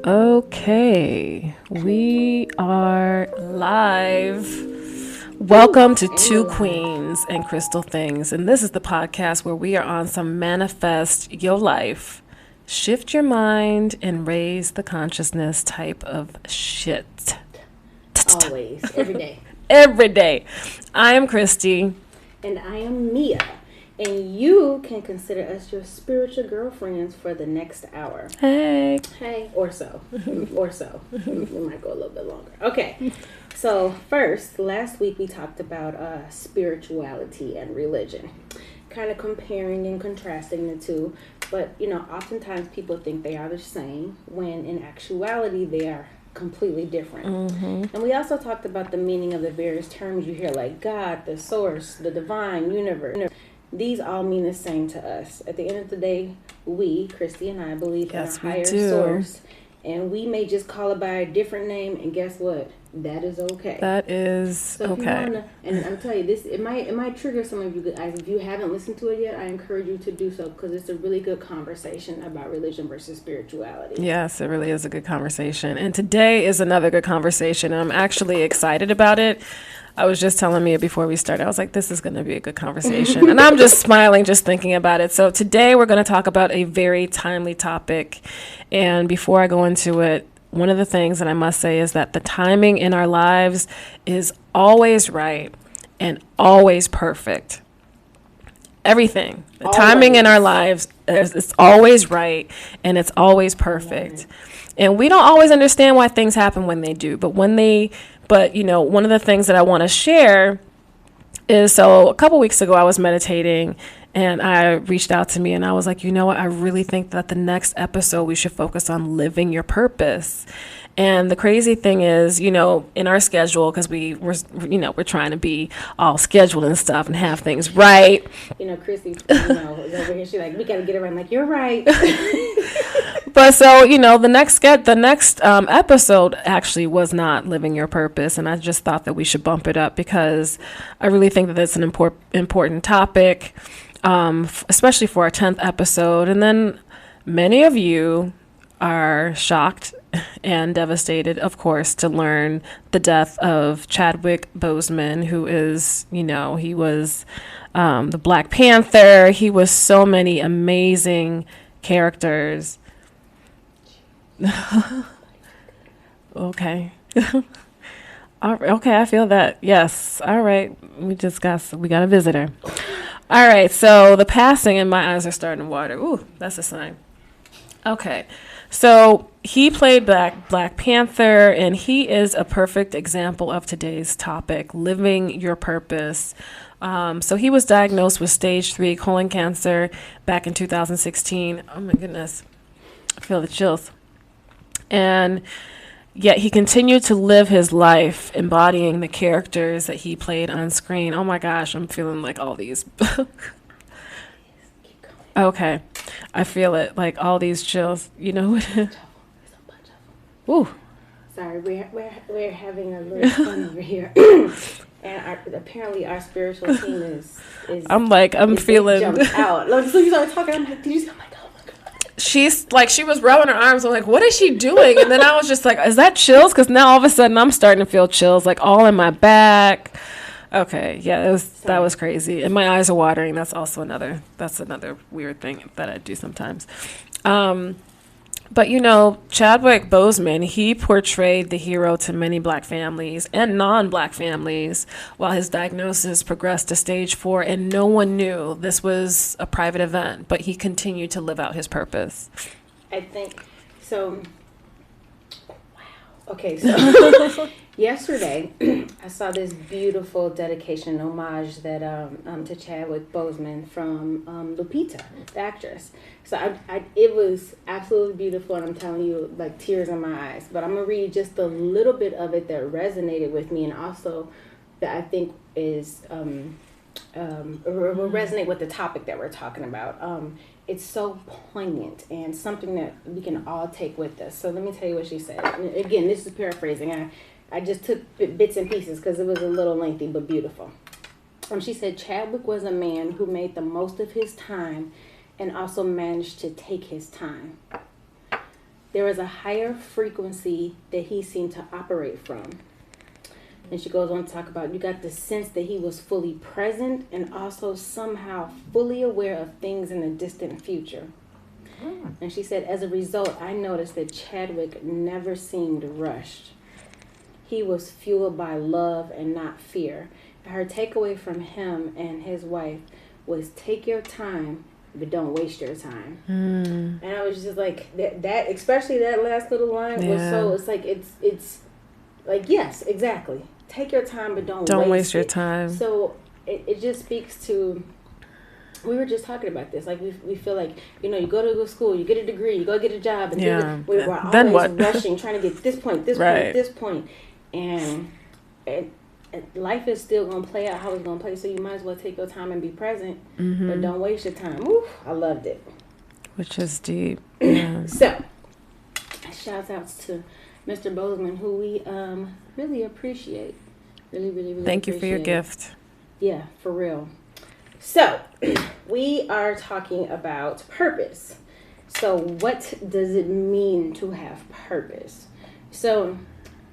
Okay, we are live. Welcome to Two Queens and Crystal Things. And this is the podcast where we are on some manifest your life, shift your mind, and raise the consciousness type of shit. Always, every day. Every day. I am Christie. And I am Mia. And you can consider us your spiritual girlfriends for the next hour. Hey. Hey, or so. Or so. We might go a little bit longer. Okay. So first, last week we talked about spirituality and religion. Kind of comparing and contrasting the two. But, oftentimes people think they are the same when in actuality they are completely different. Mm-hmm. And we also talked about the meaning of the various terms you hear, like God, the source, the divine, universe. These all mean the same to us. At the end of the day, we, Christy and I, believe in a higher source. And we may just call it by a different name, and guess what? That is okay. That is so okay. And I'm telling you, this it might trigger some of you guys. If you haven't listened to it yet, I encourage you to do so because it's a really good conversation about religion versus spirituality. Yes, it really is a good conversation. And today is another good conversation. I'm actually excited about it. I was just telling Mia before we started, I was like, this is going to be a good conversation. And I'm just smiling just thinking about it. So today we're going to talk about a very timely topic. And before I go into it, one of the things that I must say is that the timing in our lives is always right and always perfect. Everything. The timing in our lives is always right and it's always perfect. And we don't always understand why things happen when they do. But one of the things that I want to share is, so a couple weeks ago I was meditating and I reached out to me and I was like, you know what, I really think that the next episode we should focus on living your purpose. And the crazy thing is, in our schedule, because we're trying to be all scheduled and stuff and have things right. Christy's, is over here. She's like, we got to get around. Like, you're right. But so, the next episode actually was not living your purpose. And I just thought that we should bump it up because I really think that it's an important topic, especially for our 10th episode. And then many of you are shocked and devastated, of course, to learn the death of Chadwick Boseman, who is, he was the Black Panther. He was so many amazing characters. Okay. Okay, I feel that. Yes. All right. We got a visitor. All right. So the passing, and my eyes are starting to water. Ooh, that's a sign. Okay. So he played Black Panther, and he is a perfect example of today's topic, living your purpose. So he was diagnosed with stage 3 colon cancer back in 2016. Oh my goodness. I feel the chills. And yet he continued to live his life embodying the characters that he played on screen. Oh my gosh, I'm feeling like all these. Okay, I feel it, like all these chills. You know what? Ooh. Sorry, we're having a little fun over here. And apparently our spiritual team is I'm feeling. Jumped out. So you started talking. I'm like, did you see? Oh my God. She's like, she was rubbing her arms. I'm like, what is she doing? And then I was just like, is that chills? Because now all of a sudden I'm starting to feel chills, like all in my back. Okay, yeah, that was crazy. And my eyes are watering. That's another weird thing that I do sometimes. But Chadwick Boseman, he portrayed the hero to many Black families and non-Black families while his diagnosis progressed to stage 4, and no one knew this was a private event, but he continued to live out his purpose. I think so. Wow. Okay, so yesterday I saw this beautiful dedication homage that to Chadwick Boseman from Lupita, the actress. So it was absolutely beautiful, and I'm telling you, like tears in my eyes. But I'm gonna read just a little bit of it that resonated with me, and also that I think is will resonate with the topic that we're talking about. It's so poignant and something that we can all take with us. So let me tell you what she said. And again, this is paraphrasing. I just took bits and pieces because it was a little lengthy, but beautiful. She said, Chadwick was a man who made the most of his time and also managed to take his time. there was a higher frequency that he seemed to operate from. And she goes on to talk about, you got the sense that he was fully present and also somehow fully aware of things in the distant future. And she said, as a result, I noticed that Chadwick never seemed rushed. He was fueled by love and not fear. Her takeaway from him and his wife was take your time, but don't waste your time. And I was just like, that especially that last little line was so, it's like, yes, exactly. Take your time, but don't waste your time. So it just speaks to, we were just talking about this. Like we feel like, you know, you go to school, you get a degree, you go get a job, and we're always rushing, trying to get this point, this point. And life is still going to play out how it's going to play. So you might as well take your time and be present, but don't waste your time. Ooh, I loved it. Which is deep. Yeah. So, shouts outs to Mr. Boseman, who we really appreciate. Really Thank you for your gift. Yeah, for real. So, we are talking about purpose. So, what does it mean to have purpose? So,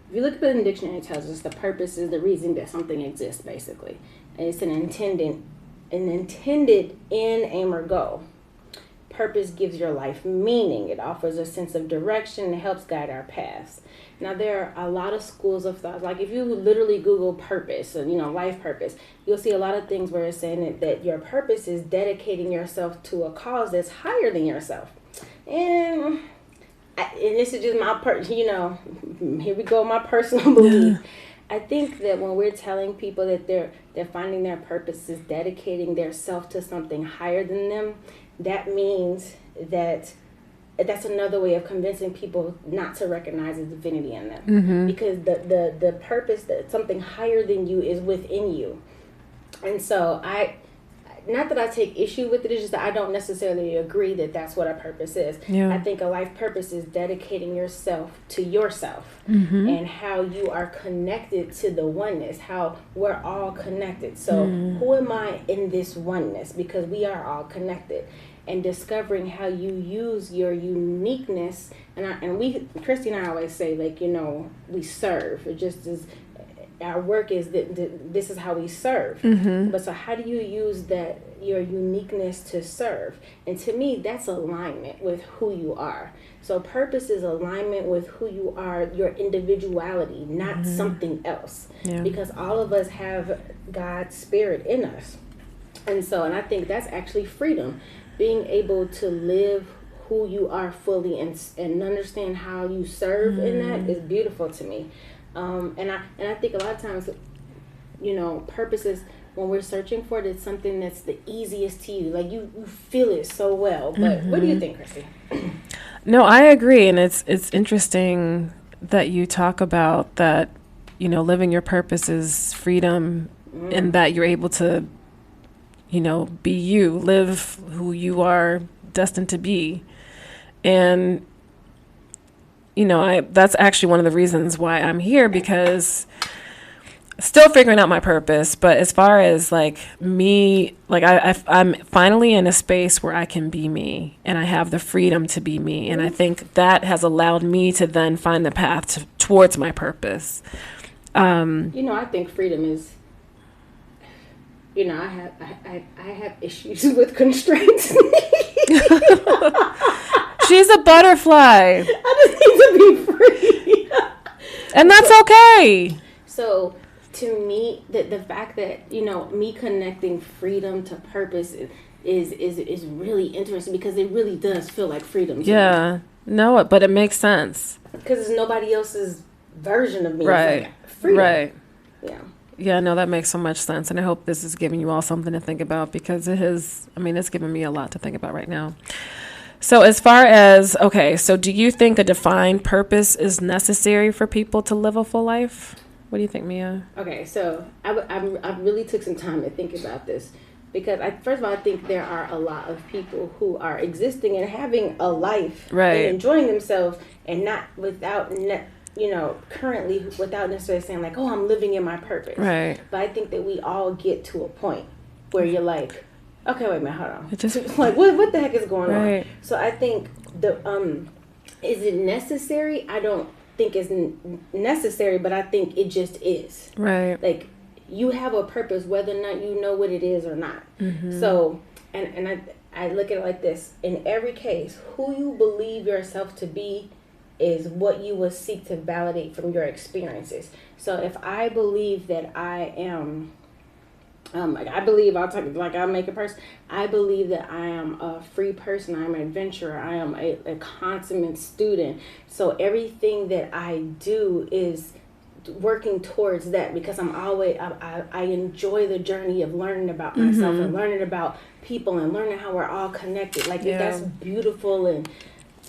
if you look at the dictionary, it tells us the purpose is the reason that something exists, basically. And it's an intended end, aim, or goal. Purpose gives your life meaning. It offers a sense of direction. It helps guide our paths. Now, there are a lot of schools of thought. Like, if you literally Google purpose, or, life purpose, you'll see a lot of things where it's saying that your purpose is dedicating yourself to a cause that's higher than yourself. And this is just my here we go, my personal belief. I think that when we're telling people that they're finding their purpose is dedicating their self to something higher than them, that means that's another way of convincing people not to recognize the divinity in them. Because the purpose, that something higher than you is within you. And so not that I take issue with it, it's just that I don't necessarily agree that that's what a purpose is. I think a life purpose is dedicating yourself to yourself and how you are connected to the oneness, how we're all connected. So who am I in this oneness? Because we are all connected. And discovering how you use your uniqueness. And Christie and I always say, like, we serve. It just is, our work is that this is how we serve. But so how do you use your uniqueness to serve? And to me, that's alignment with who you are. So purpose is alignment with who you are, your individuality, not something else. Because all of us have God's spirit in us. And I think that's actually freedom. Being able to live who you are fully and understand how you serve in that is beautiful to me. And I think a lot of times, purpose is, when we're searching for it, it's something that's the easiest to you. Like you feel it so well. But what do you think, Christie? No, I agree. And it's interesting that you talk about that, living your purpose is freedom and that you're able to, be you, live who you are destined to be. And, that's actually one of the reasons why I'm here, because still figuring out my purpose. But as far as like me, like I'm finally in a space where I can be me and I have the freedom to be me. And I think that has allowed me to then find the path towards my purpose. I think freedom is, I have issues with constraints. She's a butterfly. I just need to be free. And that's okay. So to me, the fact that, me connecting freedom to purpose is really interesting, because it really does feel like freedom to me. No, but it makes sense. Because it's nobody else's version of me. Right. It's like freedom. Right. Yeah. Yeah, no, that makes so much sense. And I hope this is giving you all something to think about, because it's given me a lot to think about right now. So as far as, so do you think a defined purpose is necessary for people to live a full life? What do you think, Mia? Okay, so I really took some time to think about this, because first of all, I think there are a lot of people who are existing and having a life and enjoying themselves, and not currently without necessarily saying like, oh, I'm living in my purpose. Right. But I think that we all get to a point where you're like, okay, wait a minute, hold on. It just like what the heck is going on? So I think Is it necessary? I don't think it's necessary, but I think it just is. Right. Like, you have a purpose, whether or not you know what it is or not. So, and I look at it like this. In every case, who you believe yourself to be is what you will seek to validate from your experiences. So if I believe that I am, I believe, I'll make a person. I believe that I am a free person. I'm an adventurer. I am a consummate student. So everything that I do is working towards that, because I enjoy the journey of learning about myself and learning about people and learning how we're all connected. Like, that's beautiful and,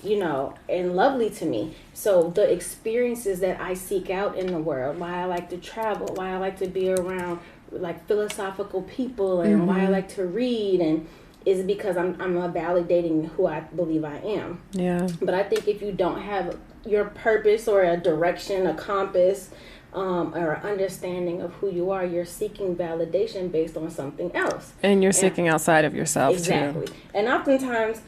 and lovely to me. So the experiences that I seek out in the world, why I like to travel, why I like to be around like philosophical people, and why I like to read, and is because I'm validating who I believe I am. Yeah. But I think if you don't have your purpose or a direction, a compass, or understanding of who you are, you're seeking validation based on something else. And you're seeking outside of yourself, exactly. Too. And oftentimes,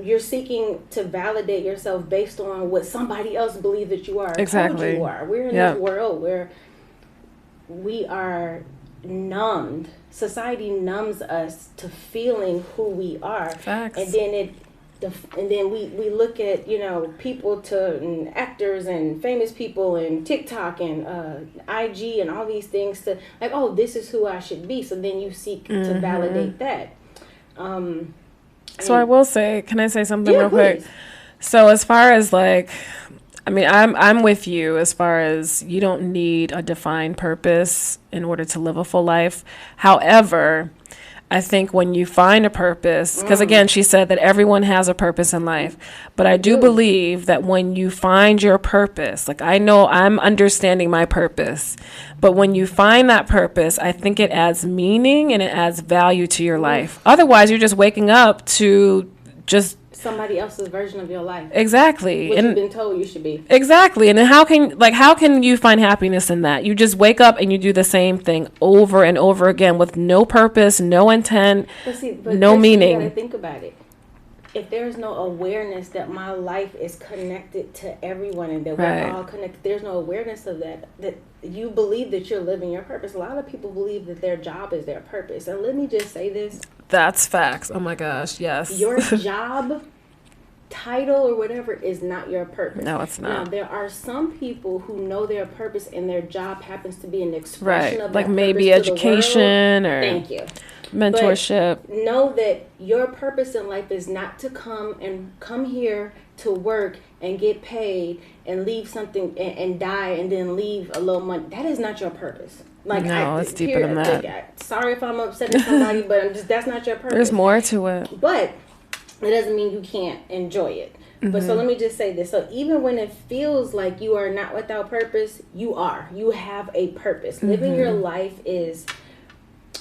you're seeking to validate yourself based on what somebody else believes that you are. Exactly. You are. We're in this world where we are numbed. Society numbs us to feeling who we are. Facts. And then we look at, people and actors and famous people and TikTok and IG and all these things to like, oh, this is who I should be. So then you seek to validate that. So I will say, can I say something real quick? So as far as I'm with you as far as you don't need a defined purpose in order to live a full life. However, I think when you find a purpose, because again, she said that everyone has a purpose in life, but I do believe that when you find your purpose, like I know I'm understanding my purpose, but when you find that purpose, I think it adds meaning and it adds value to your life. Otherwise, you're just waking up to just somebody else's version of your life. Exactly. What you've been told you should be. Exactly. And then how can you find happiness in that? You just wake up and you do the same thing over and over again with no purpose, no intent, no meaning. You gotta think about it. If there's no awareness that my life is connected to everyone and that we're all connected, there's no awareness of that you believe that you're living your purpose. A lot of people believe that their job is their purpose. And let me just say this. That's facts. Oh my gosh, yes. Your job, title, or whatever is not your purpose. No, it's not. Now, there are some people who know their purpose and their job happens to be an expression of that purpose. Like maybe education or thank you. Mentorship. But know that your purpose in life is not to come here to work and get paid and leave something and die and then leave a little money. That is not your purpose. It's deeper than that. Sorry if I'm upsetting somebody, but that's not your purpose. There's more to it. But it doesn't mean you can't enjoy it. But so let me just say this. So even when it feels like you are not without purpose, you are. You have a purpose. Living your life is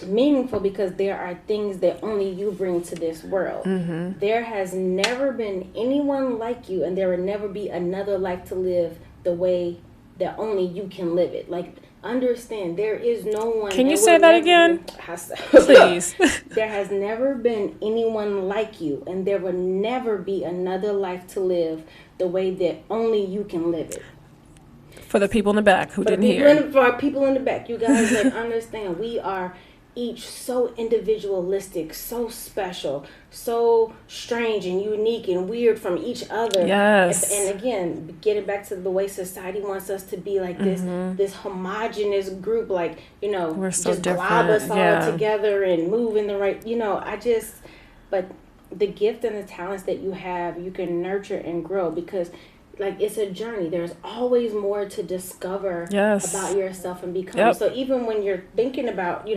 meaningful because there are things that only you bring to this world. There has never been anyone like you, and there will never be another life to live the way that only you can live it. Like, understand, there is no one. Can you say that again? Please. There has never been anyone like you, and there will never be another life to live the way that only you can live it. For the people in the back who didn't hear. For our people in the back, you guys understand, we are each so individualistic, so special, so strange and unique and weird from each other. Yes. And again, getting back to the way society wants us to be like this homogenous group, like, we're so just glob us all together and move in the right, but the gift and the talents that you have, you can nurture and grow because it's a journey. There's always more to discover about yourself and become. So even when you're thinking about,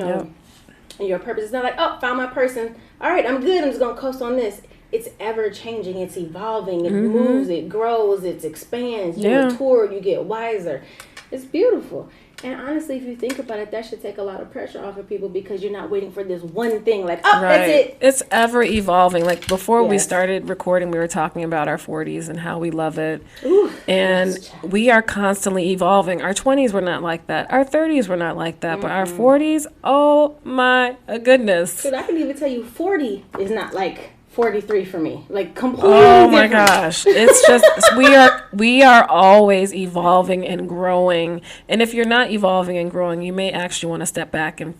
your purpose, it's not like, oh, found my person. All right, I'm good. I'm just going to coast on this. It's ever changing. It's evolving. It moves. It grows. It expands. You mature. You get wiser. It's beautiful. And honestly, if you think about it, that should take a lot of pressure off of people because you're not waiting for this one thing. Like, that's it. It's ever evolving. Like before we started recording, we were talking about our 40s and how we love it. Ooh, and we are constantly evolving. Our 20s were not like that. Our 30s were not like that. But our 40s, oh my goodness. Dude, I can even tell you 40 is not like 43 for me. Like, completely Oh my different. gosh. It's just we are always evolving and growing. And if you're not evolving and growing, you may actually want to step back and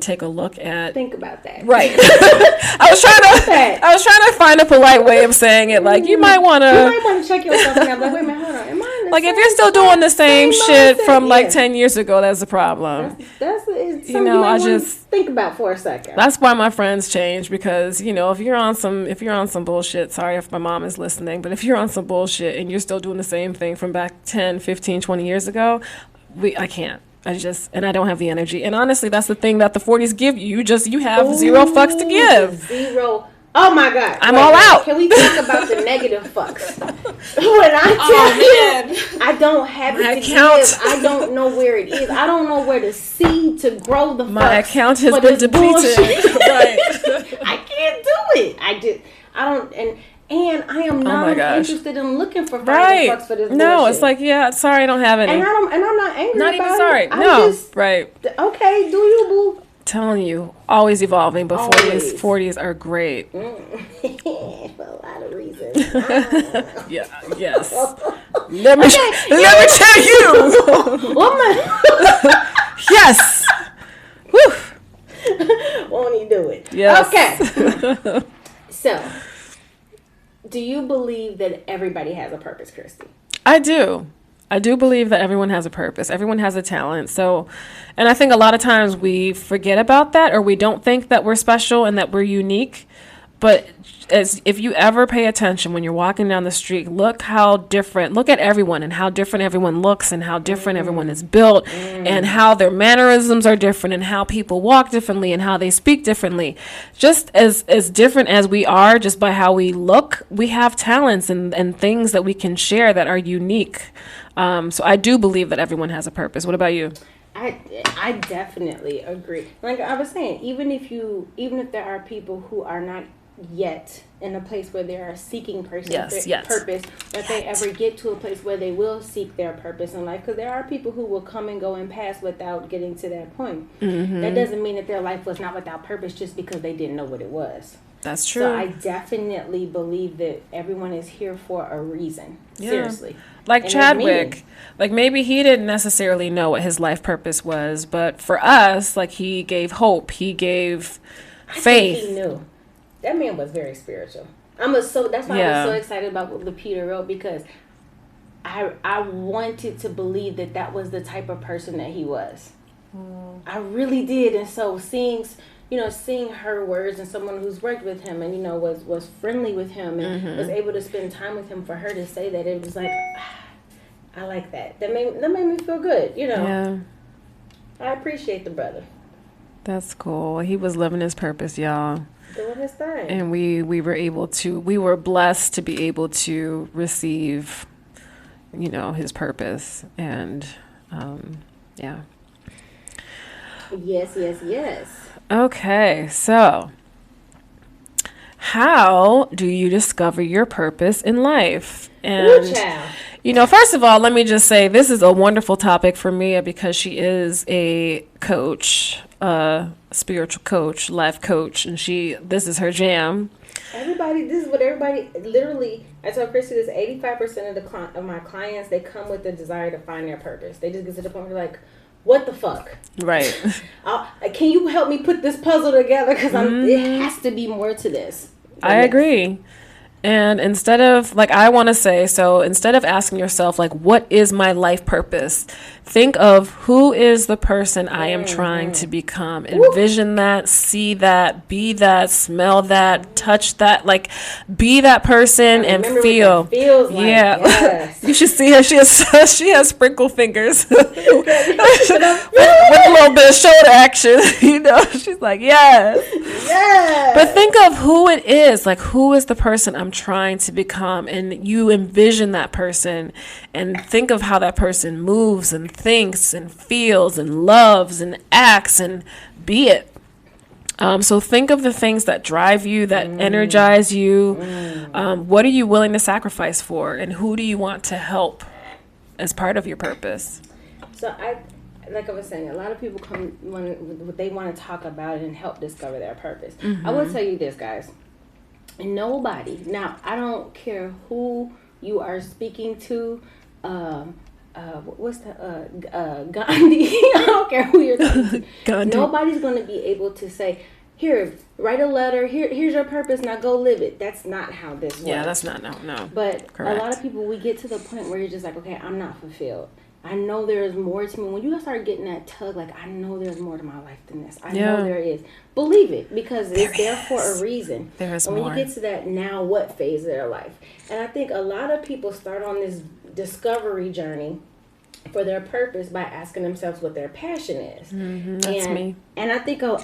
take a look at. Think about that. Right. I was trying to find a polite way of saying it. Like, you might want to check yourself and I'm like, wait a minute, hold on. Am I in the like, if same you're still doing the same shit mindset? from like Yeah. 10 years ago, that's a problem. That's something You know, might I wanna just think about for a second. That's why my friends change, because, you know, if you're on some bullshit, sorry if my mom is listening, but if you're on some bullshit and you're still doing the same thing from back 10, 15, 20 years ago, I can't. And I don't have the energy. And honestly, that's the thing that the 40s give you. You have zero fucks to give. Zero. Oh my God. I'm all out. Can we talk about the negative fucks? When I tell you, I don't have it to give. I don't know where it is. I don't know where to see to grow the fucks. My account has for been this depleted. bullshit. Right. I can't do it. I don't, and I am not interested in looking for finding fucks for this bullshit. No, it's like, yeah, sorry, I don't have any. And I'm not angry Not about even sorry. it. No, just, right. Okay, do you, boo? Telling you, always evolving, but Always. 40s are great. For a lot of reasons. Yeah, yes. Let me tell you. Woman. Yes. Whew. Won't he do it? Yes. Okay. So, do you believe that everybody has a purpose, Christy? I do. I do believe that everyone has a purpose. Everyone has a talent. So, and I think a lot of times we forget about that, or we don't think that we're special and that we're unique. But if you ever pay attention when you're walking down the street, look at everyone and how different everyone looks and how different everyone is built and how their mannerisms are different and how people walk differently and how they speak differently. Just as different as we are, just by how we look, we have talents and things that we can share that are unique. So I do believe that everyone has a purpose. What about you? I definitely agree. Like I was saying, even if there are people who are not yet in a place where they are seeking purpose, that they ever get to a place where they will seek their purpose in life, because there are people who will come and go and pass without getting to that point. That doesn't mean that their life was not without purpose just because they didn't know what it was. That's true. So I definitely believe that everyone is here for a reason. Yeah. Seriously. Like and Chadwick, like maybe he didn't necessarily know what his life purpose was, but for us, like he gave hope, he gave faith. I think he knew. That man was very spiritual. That's why I was so excited about what Lupita wrote, because I wanted to believe that was the type of person that he was. I really did. And so seeing her words, and someone who's worked with him and, was friendly with him and was able to spend time with him, for her to say that, it was like, I like that. That made me feel good, Yeah. I appreciate the brother. That's cool. He was living his purpose, y'all. Doing his thing. And we were blessed to be able to receive, his purpose. And, yeah. Yes. Okay, so how do you discover your purpose in life? And, first of all, let me just say this is a wonderful topic for Mia, because she is a coach, a spiritual coach, life coach, and this is her jam. This is what everybody, literally, I told Christy this, 85% of my clients, they come with the desire to find their purpose. They just get to the point where they're like, what the fuck? Right. Can you help me put this puzzle together? Because it has to be more to this. I agree. And instead of asking yourself, like, what is my life purpose? Think of who is the person I am trying to become. Envision that, see that, be that, smell that, touch that, like, be that person and feel. What that feels like. Yeah. Yes. You should see her. She has sprinkle fingers with a little bit of shoulder action. She's like, yes. Yes. But think of who it is. Like, who is the person I'm trying to become? And you envision that person and think of how that person moves and thinks and feels and loves and acts, and be it. So think of the things that drive you, that energize you. What are you willing to sacrifice for? And who do you want to help as part of your purpose? So like I was saying, a lot of people come when they want to talk about it and help discover their purpose. I will tell you this, guys. Nobody. Now, I don't care who you are speaking to. What's the Gandhi? I don't care who you're talking to. Gandhi. Nobody's going to be able to say, "Here, write a letter. Here's your purpose. Now go live it." That's not how this works. Yeah, that's not no. But Correct. a lot of people, we get to the point where you're just like, "Okay, I'm not fulfilled. I know there is more to me." When you start getting that tug, like, I know there's more to my life than this. I know there is. Believe it, because it's there for a reason. There is and when more. you get to that now what phase of their life. And I think a lot of people start on this discovery journey for their purpose by asking themselves what their passion is. That's me. And I think a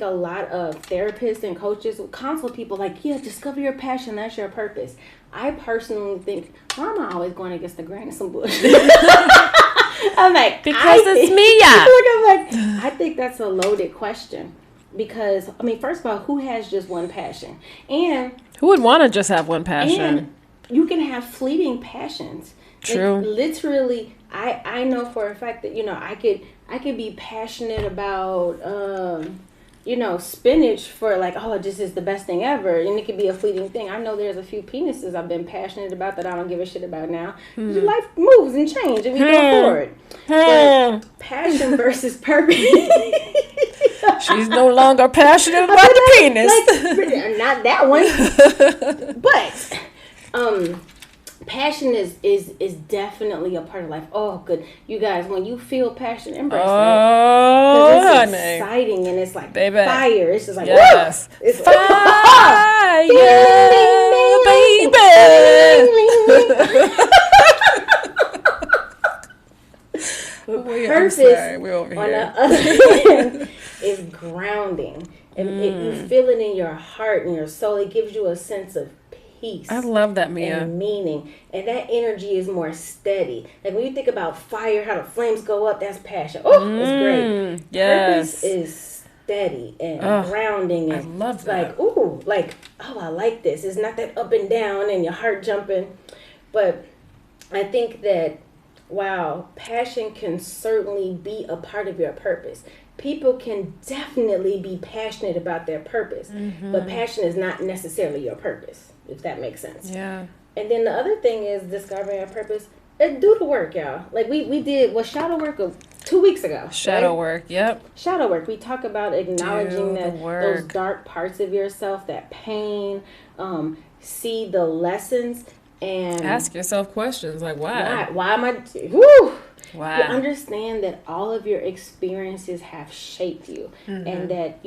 lot of therapists and coaches will counsel people like, yeah, discover your passion. That's your purpose. I personally think, why am I always going against the grain of some bullshit? I'm like, because it's Mia. I'm like, I think that's a loaded question. Because, I mean, first of all, who has just one passion? And who would want to just have one passion? And you can have fleeting passions. True. Like, literally, I know for a fact that, I could be passionate about spinach for like, oh, it just is the best thing ever, and it could be a fleeting thing. I know there's a few penises I've been passionate about that I don't give a shit about now. Life moves and changes, and we go forward. But passion versus purpose. She's no longer passionate about the penis. Like, not that one. But passion is definitely a part of life. Oh, good. You guys, when you feel passion, embrace it. Oh, it's honey. exciting, and it's like baby. fire. It's just like, yes. Woo! It's fire, baby. Purpose, we're over on here. the other hand, is grounding. If you feel it in your heart and your soul, it gives you a sense of peace. I love that, Mia. And meaning. And that energy is more steady. Like when you think about fire, how the flames go up, that's passion. Oh, it's great. Yes. Purpose is steady and grounding. And I love that. Like, I like this. It's not that up and down and your heart jumping. But I think that, wow, passion can certainly be a part of your purpose. People can definitely be passionate about their purpose, but passion is not necessarily your purpose, if that makes sense. Yeah. And then the other thing is discovering your purpose. Do the work, y'all. Like we did shadow work 2 weeks ago. Shadow right? work, yep. Shadow work. We talk about acknowledging those work. dark parts of yourself, that pain, see the lessons, and ask yourself questions like why? Why am I? Woo! Why? You understand that all of your experiences have shaped you, and that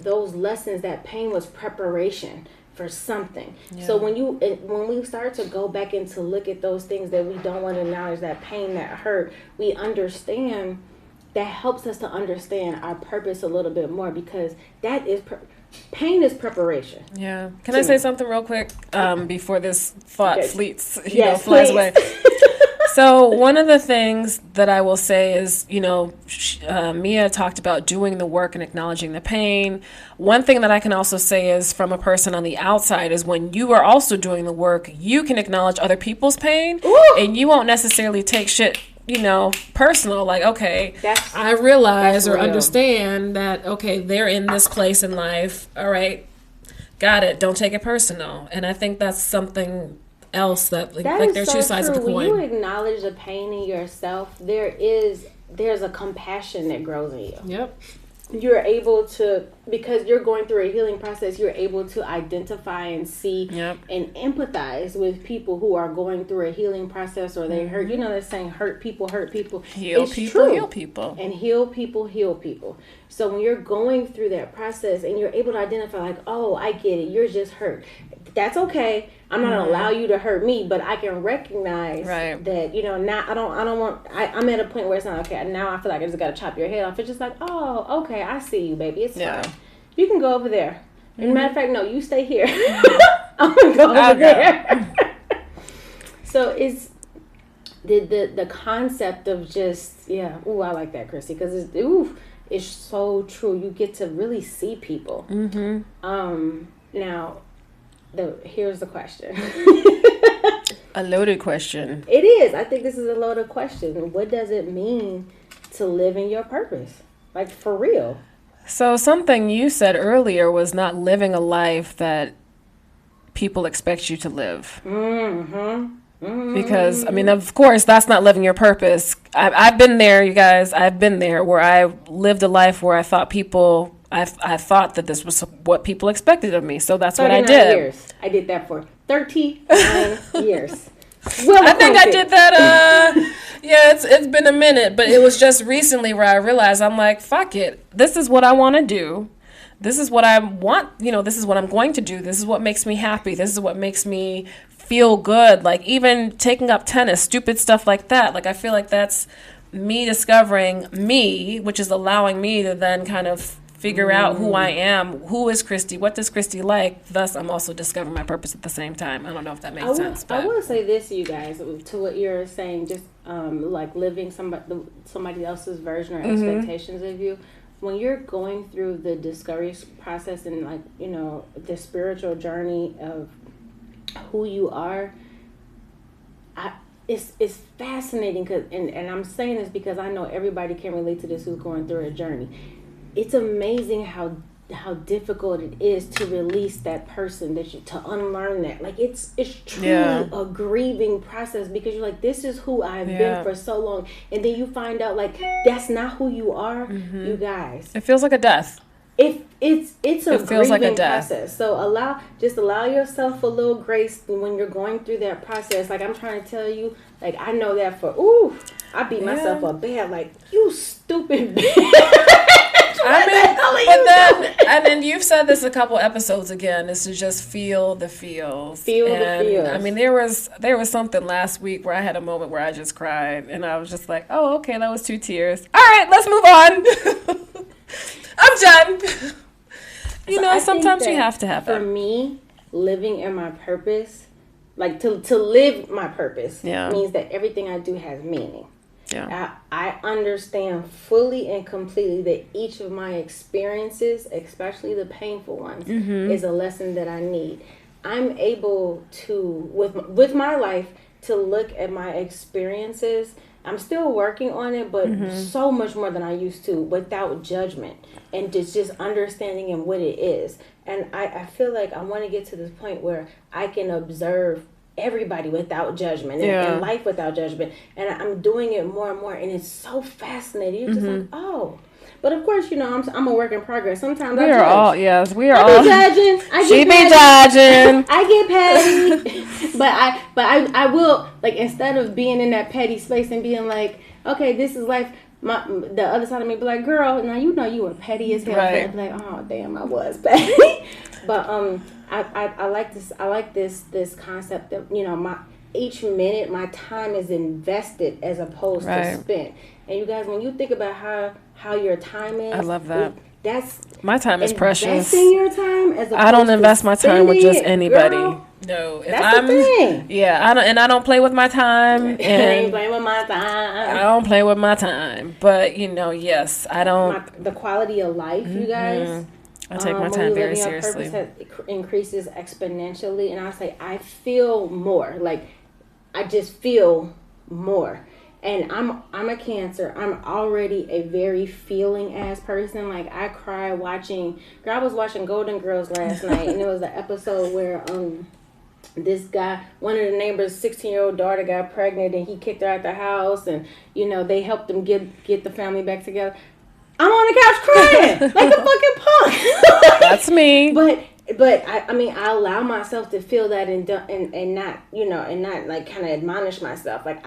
those lessons, that pain was preparation for something. Yeah. So when we start to go back and to look at those things that we don't want to acknowledge, that pain, that hurt, we understand. That helps us to understand our purpose a little bit more, because that is pain is preparation. Yeah. Can I say something real quick before this thought flies away? So one of the things that I will say is, Mia talked about doing the work and acknowledging the pain. One thing that I can also say is, from a person on the outside, is when you are also doing the work, you can acknowledge other people's pain. Ooh. And you won't necessarily take shit, personal. Like, okay, I realize or understand that, okay, they're in this place in life. All right, got it. Don't take it personal. And I think that's something else that there's two sides of the coin. When you acknowledge the pain in yourself, there's a compassion that grows in you. Yep. You're able to, because you're going through a healing process, you're able to identify and see and empathize with people who are going through a healing process, or they hurt. They're saying hurt people. Heal people. And heal people. So when you're going through that process and you're able to identify, like, oh, I get it, you're just hurt. That's okay. I'm not gonna allow you to hurt me, but I can recognize that, now I'm at a point where it's not okay. Now I feel like I just gotta chop your head off. It's just like, oh, okay, I see you, baby. It's fine. You can go over there. As a matter of fact, no, you stay here. I'm gonna go over there. So it's the concept of just, I like that, Christy, because it's so true. You get to really see people. Now, here's the question. A loaded question. It is. I think this is a loaded question. What does it mean to live in your purpose? Like, for real. So something you said earlier was not living a life that people expect you to live. Because, I mean, of course, that's not living your purpose. I've been there, you guys. I've been there where I lived a life where I thought I thought that this was what people expected of me. So that's what I did. Years. I did that for 39 years. Well, I think I did that. Yeah, it's been a minute, but it was just recently where I realized I'm like, fuck it. This is what I want to do. This is what I want. This is what I'm going to do. This is what makes me happy. This is what makes me feel good. Like even taking up tennis, stupid stuff like that. Like I feel like that's me discovering me, which is allowing me to then kind of figure out who I am. Who is Christy? What does Christy like? Thus, I'm also discovering my purpose at the same time. I don't know if that makes sense. But I will say this, you guys, to what you're saying, just like living somebody else's version or expectations of you. When you're going through the discovery process and like, the spiritual journey of who you are, it's fascinating because, and I'm saying this because I know everybody can relate to this who's going through a journey. It's amazing how difficult it is to release that person to unlearn that. Like it's truly a grieving process because you're like, this is who I've been for so long, and then you find out like that's not who you are. You guys, it feels like a death. It's a grieving like a death. process. So allow yourself a little grace when you're going through that process. Like I'm trying to tell you, like I know that I beat myself up bad. Like you stupid bitch. And then you've said this a couple episodes again, is to just feel the feels. Feel the feels. I mean, there was something last week where I had a moment where I just cried, and I was just like, oh, okay, that was 2 tears. All right, let's move on. I'm done. Sometimes you have to have that. For me, living in my purpose, like to live my purpose, means that everything I do has meaning. Yeah. I understand fully and completely that each of my experiences, especially the painful ones, is a lesson that I need. I'm able to, with my life, to look at my experiences. I'm still working on it, but so much more than I used to, without judgment and just understanding and what it is. And I feel like I want to get to this point where I can observe everybody without judgment and life without judgment, and I'm doing it more and more, and it's so fascinating. You're just like, oh, but of course, I'm a work in progress. Sometimes we are all judging. She be judging. I get petty, but I will, like, instead of being in that petty space and being like, okay, this is life. The other side of me be like, girl, now you were petty as hell. Right. I'd be like, oh damn, I was petty. But I like this. I like this concept that each minute my time is invested as opposed to spent. And you guys, when you think about how your time is, I love that. That's my time is precious. Investing your time as opposed I don't invest my time with just anybody. Girl, no, that's the thing. Yeah, I don't play with my time. And I ain't playing with my time. I don't play with my time. But yes, I don't. The quality of life, you guys. I take my time very seriously. Purpose increases exponentially, and I say I feel more. Like I just feel more. And I'm a Cancer. I'm already a very feeling ass person. Like I cry watching. Girl, I was watching Golden Girls last night, and it was the episode where this guy, one of the neighbors' 16-year-old daughter got pregnant, and he kicked her out the house, and they helped them get the family back together. I'm on the couch crying like a fucking punk. That's me. But I allow myself to feel that and not like kind of admonish myself. Like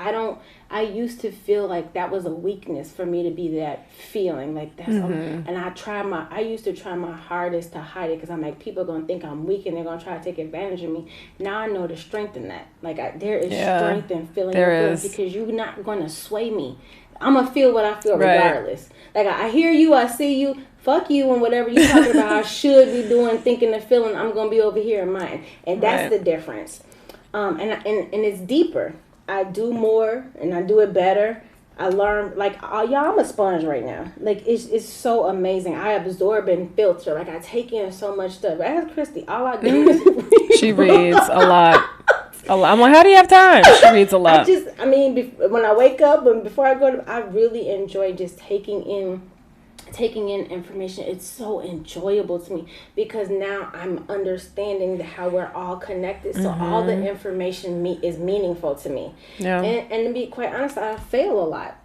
I used to feel like that was a weakness for me to be that feeling like that's and I used to try my hardest to hide it because I'm like, people are gonna think I'm weak and they're gonna try to take advantage of me. Now I know the strength in that. Like there is strength in feeling your feelings because you're not gonna sway me. I'm gonna feel what I feel regardless. Like I hear you, I see you. Fuck you and whatever you're talking about. I should be doing, thinking, and feeling. I'm gonna be over here in mine, and that's the difference. And it's deeper. I do more and I do it better. I learn y'all. I'm a sponge right now. Like it's so amazing. I absorb and filter. Like I take in so much stuff. Ask Christy. All I do is read. She reads a lot. I'm like, how do you have time? She reads a lot. When I wake up and before I go to, I really enjoy just taking in taking in information, it's so enjoyable to me because now I'm understanding how we're all connected. So all the information is meaningful to me. Yeah. And to be quite honest, I fail a lot,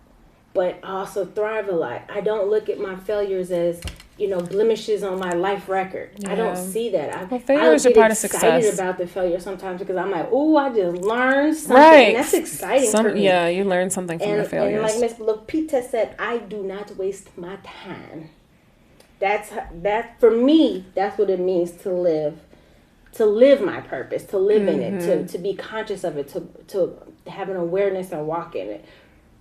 but I also thrive a lot. I don't look at my failures as, blemishes on my life record. Yeah. I don't see that. Failures are part of success. I get excited about the failure sometimes because I'm like, oh, I just learned something. Right. And that's exciting for me. Yeah, you learn something from your failures. And like Miss Lupita said, I do not waste my time. That for me, that's what it means to live my purpose, to live in it, to be conscious of it, to have an awareness and walk in it.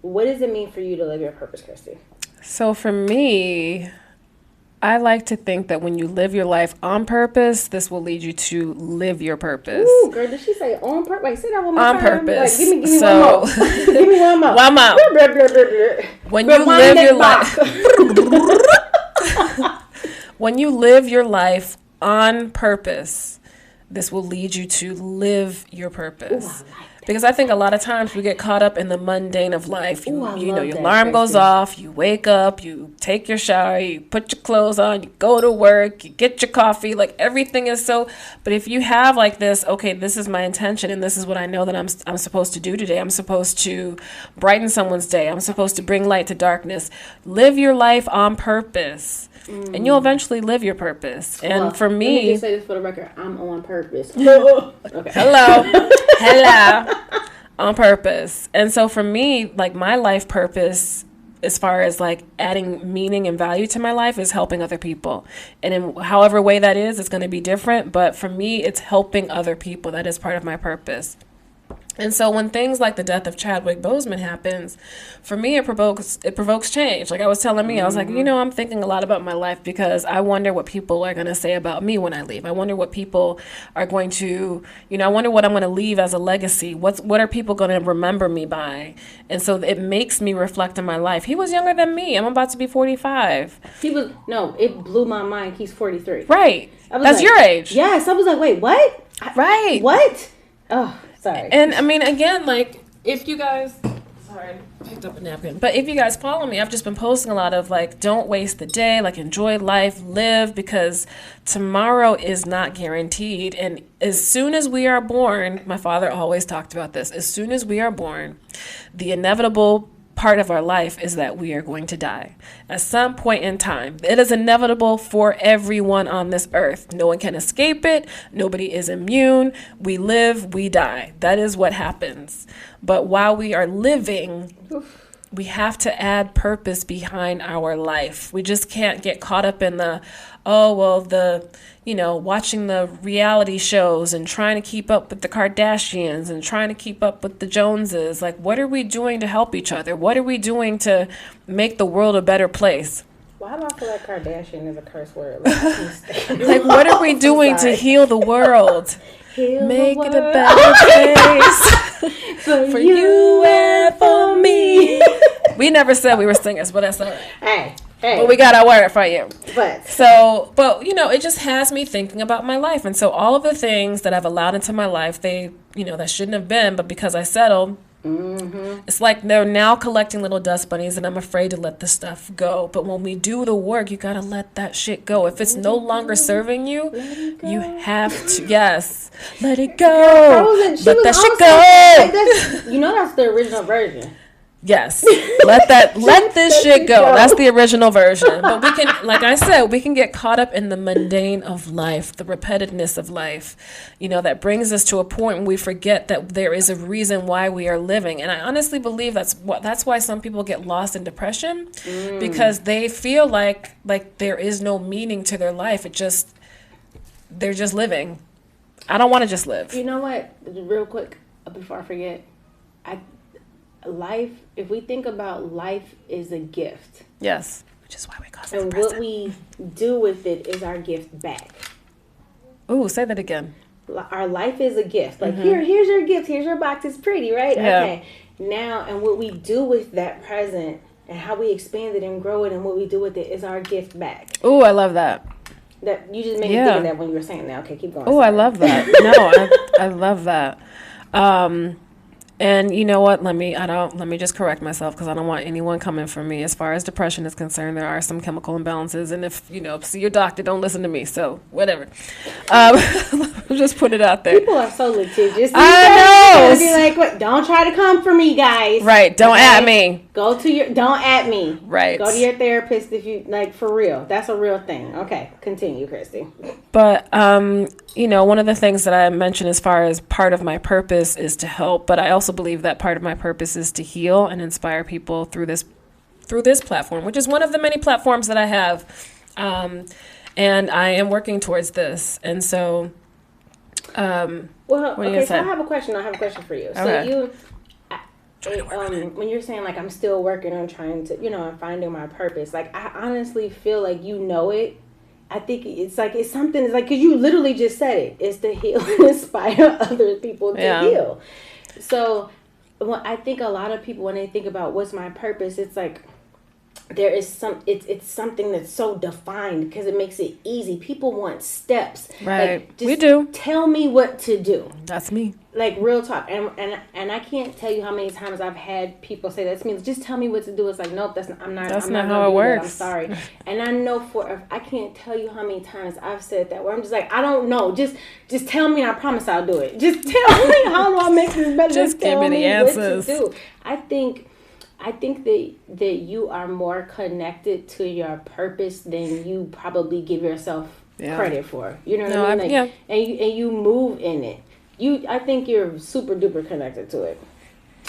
What does it mean for you to live your purpose, Christy? So for me, I like to think that when you live your life on purpose, this will lead you to live your purpose. Ooh, girl, did she say on purpose? Wait, say that one more time. On purpose. Like, give me one more. Give me one more. One more. When you live your life, when you live your life on purpose, this will lead you to live your purpose. Ooh, because I think a lot of times we get caught up in the mundane of life. Your alarm goes off, you wake up, you take your shower, you put your clothes on, you go to work, you get your coffee, like everything is so. But if you have like this, okay, this is my intention and this is what I know that I'm supposed to do today. I'm supposed to brighten someone's day. I'm supposed to bring light to darkness. Live your life on purpose. And you'll eventually live your purpose. And for me, let me just say this for the record: I'm on purpose. Okay. Hello, on purpose. And so for me, like my life purpose, as far as like adding meaning and value to my life, is helping other people. And in however way that is, it's going to be different. But for me, it's helping other people. That is part of my purpose. And so when things like the death of Chadwick Boseman happens, for me, it provokes change. Like I was telling me, I was like, I'm thinking a lot about my life because I wonder what people are going to say about me when I leave. I wonder what people are going to, I wonder what I'm going to leave as a legacy. What are people going to remember me by? And so it makes me reflect on my life. He was younger than me. I'm about to be 45. It blew my mind. He's 43. Right. That's your age. Yes. I was like, wait, what? Right. What? Oh, sorry. And I mean, again, like, if you guys, sorry, I picked up a napkin, but if you guys follow me, I've just been posting a lot of, like, don't waste the day, like, enjoy life, live, because tomorrow is not guaranteed. And as soon as we are born, my father always talked about this, as soon as we are born, the inevitable part of our life is that we are going to die at some point in time. It is inevitable for everyone on this earth. No one can escape it. Nobody is immune. We live, we die. That is what happens. But while we are living, we have to add purpose behind our life. We just can't get caught up in watching the reality shows and trying to keep up with the Kardashians and trying to keep up with the Joneses. Like, what are we doing to help each other? What are we doing to make the world a better place? Why do I feel like Kardashian is a curse word? Like, what are we doing to heal the world? Make it a better place for you and for me. We never said we were singers, but that's all right. Hey. But we got our word for you. But it just has me thinking about my life. And so all of the things that I've allowed into my life, they, that shouldn't have been, but because I settled, it's like they're now collecting little dust bunnies and I'm afraid to let the stuff go. But when we do the work, you got to let that shit go. If it's no longer serving you, you have to, let it go. Let that shit go. That's the original version. Yes, let this shit go. That's the original version. But we can, like I said, we can get caught up in the mundane of life, the repetitiveness of life, that brings us to a point when we forget that there is a reason why we are living. And I honestly believe that's why some people get lost in depression, because they feel like there is no meaning to their life. They're just living. I don't want to just live. You know what? Real quick, before I forget, life, if we think about life, is a gift. Yes. Which is why we call it and what we do with it is our gift back. Ooh, say that again. Our life is a gift. Like, here's your gift. Here's your box. It's pretty, right? Yeah. Okay. Now, and what we do with that present and how we expand it and grow it and what we do with it is our gift back. Ooh, I love that. That you just made me think of that when you were saying that. Okay, keep going. Oh, I love that. No, I love that. And you know what? Let me just correct myself because I don't want anyone coming for me. As far as depression is concerned, there are some chemical imbalances, and if see your doctor, don't listen to me. So whatever. Just put it out there. People are so litigious. I know. Be like, what? Don't try to come for me, guys. Right? Don't at me. Don't at me. Right. Go to your therapist if you like, for real. That's a real thing. Okay, continue, Christy. But one of the things that I mentioned as far as part of my purpose is to help, but I also believe that part of my purpose is to heal and inspire people through this platform, which is one of the many platforms that I have. And I am working towards this. And so, so I have a question. I have a question for you. Okay. So when you're saying like I'm still working on trying to, I'm finding my purpose. Like I honestly feel like it. I think it's something. It's like because you literally just said it. It's to heal and inspire other people to heal. So, I think a lot of people when they think about what's my purpose, it's like there is it's something that's so defined because it makes it easy. People want steps. Right. Like, just we do. Tell me what to do. That's me. Like real talk. And I can't tell you how many times I've had people say that to me. Just tell me what to do. It's like, nope, I'm not how it works. I'm sorry. And I know I can't tell you how many times I've said that where I'm just like, I don't know. Just tell me and I promise I'll do it. Just tell me how do I make this better. Just give me the answers. What to do. I think that you are more connected to your purpose than you probably give yourself credit for. You know what I mean? And you move in it. I think you're super duper connected to it.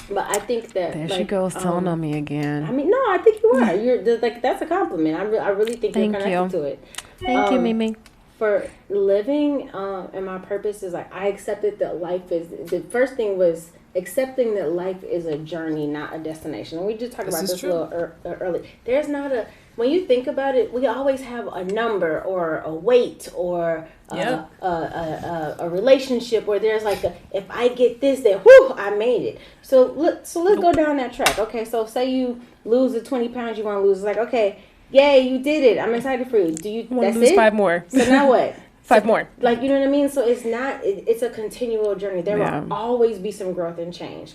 But I think that there she goes telling on me again. I mean, no, I think you are. You're like that's a compliment. I really think you're connected to it. Thank you, Mimi. For living, and my purpose is like I accepted that life is the first thing was accepting that life is a journey, not a destination. And we just talked about this a little early. There's not when you think about it, we always have a number or a weight or a relationship where there's like if I get this, then I made it. So let's go down that track. Okay, so say you lose the 20 pounds you want to lose. It's like, okay, yay, you did it. I'm excited for you. Do you want to lose 5 more? So now what? 5 more. Like, you know what I mean? So it's not, it's a continual journey. There will always be some growth and change.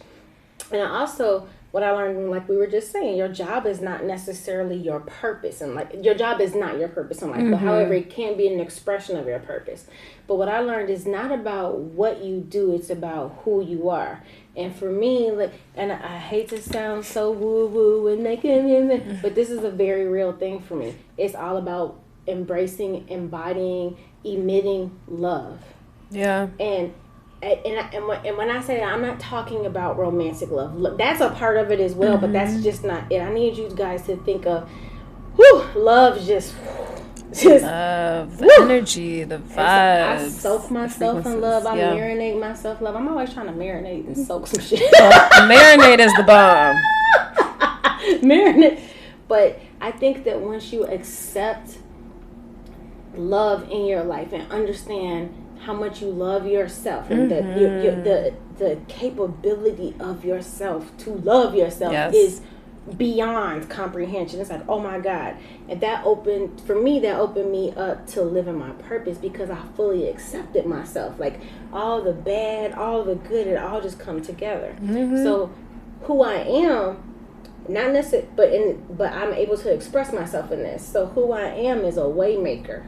And also, what I learned, like we were just saying, your job is not necessarily your purpose. And like, your job is not your purpose in life. Mm-hmm. But however, it can be an expression of your purpose. But what I learned is not about what you do. It's about who you are. And for me, like, and I hate to sound so woo-woo and making, but this is a very real thing for me. It's all about embracing, embodying, emitting love. Yeah. And when I say that, I'm not talking about romantic love. That's a part of it as well, but that's just not it. I need you guys to think of, love just love, the energy, the vibes. I soak myself in love. I marinate myself in love. I'm always trying to marinate and soak some shit. Marinate is the bomb. Marinate. But I think that once you accept love in your life and understand how much you love yourself and the capability of yourself to love yourself is beyond comprehension. It's like, oh my God. And that opened me up to living my purpose because I fully accepted myself. Like all the bad, all the good, it all just come together. Mm-hmm. So who I am, not necessarily, but I'm able to express myself in this. So who I am is a way maker.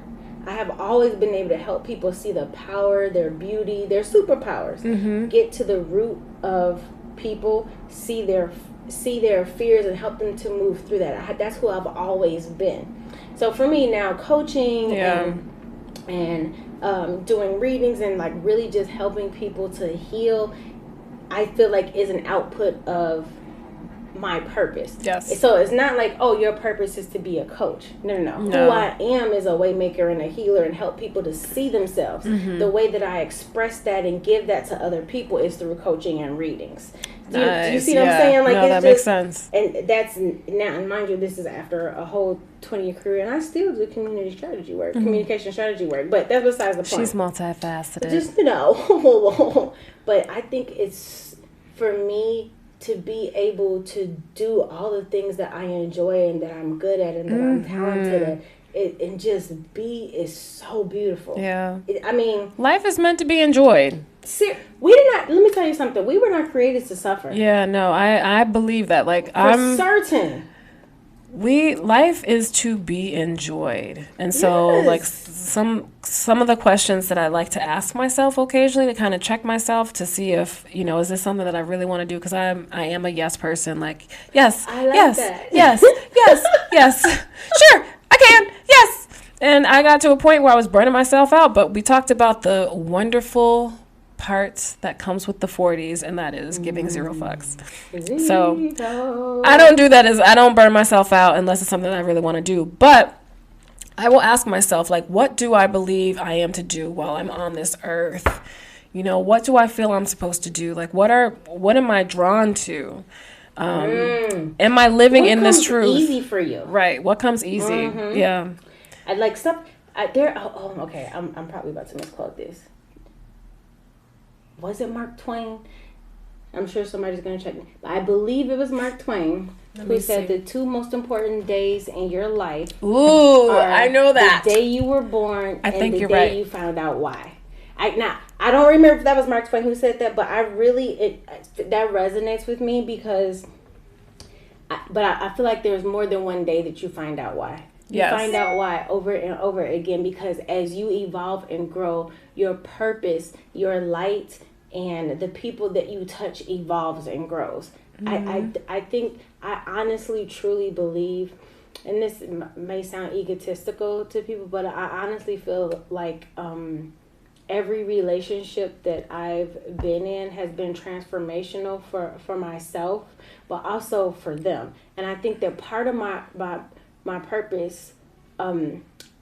I have always been able to help people see the power, their beauty, their superpowers. Get to the root of people, see their fears, and help them to move through that. That's who I've always been. So for me now, coaching and doing readings and like really just helping people to heal, I feel like is an output of my purpose. Yes. So it's not like, oh, your purpose is to be a coach. No. Who I am is a way maker and a healer and help people to see themselves. The way that I express that and give that to other people is through coaching and readings. Do you see what I'm saying? Like, that makes sense. And that's now, and mind you, this is after a whole 20-year career, and I still do community strategy work, communication strategy work. But that's besides the point. She's multifaceted. Just but I think it's for me to be able to do all the things that I enjoy and that I'm good at and that I'm talented at, and just be is so beautiful. Yeah. I mean, life is meant to be enjoyed. We did not. Let me tell you something. We were not created to suffer. Yeah, no, I believe that. Like, I'm certain. Life is to be enjoyed. And so, like, some of the questions that I like to ask myself occasionally to kind of check myself to see if, is this something that I really want to do? Because I am a yes person. Like, yes, I like yes, that. yes, yes, yes, sure, I can, yes. And I got to a point where I was burning myself out, but we talked about the wonderful parts that comes with the 40s, and that is giving zero fucks. So I don't do that I don't burn myself out unless it's something I really want to do. But I will ask myself, like, what do I believe I am to do while I'm on this earth? What do I feel I'm supposed to do? Like, what am I drawn to? Am I living in this truth? What comes easy for you? Right. What comes easy? Mm-hmm. Yeah. I like stuff. Okay. I'm probably about to misquote this. Was it Mark Twain? I'm sure somebody's going to check me. I believe it was Mark Twain who said the two most important days in your life. Ooh, I know that. The day you were born and the day you found out why. I don't remember if that was Mark Twain who said that, but that resonates with me because I feel like there's more than one day that you find out why. You find out why over and over again, because as you evolve and grow, your purpose, your light, and the people that you touch evolves and grows. Mm-hmm. I honestly, truly believe, and this may sound egotistical to people, but I honestly feel like every relationship that I've been in has been transformational for myself, but also for them. And I think that part of my purpose at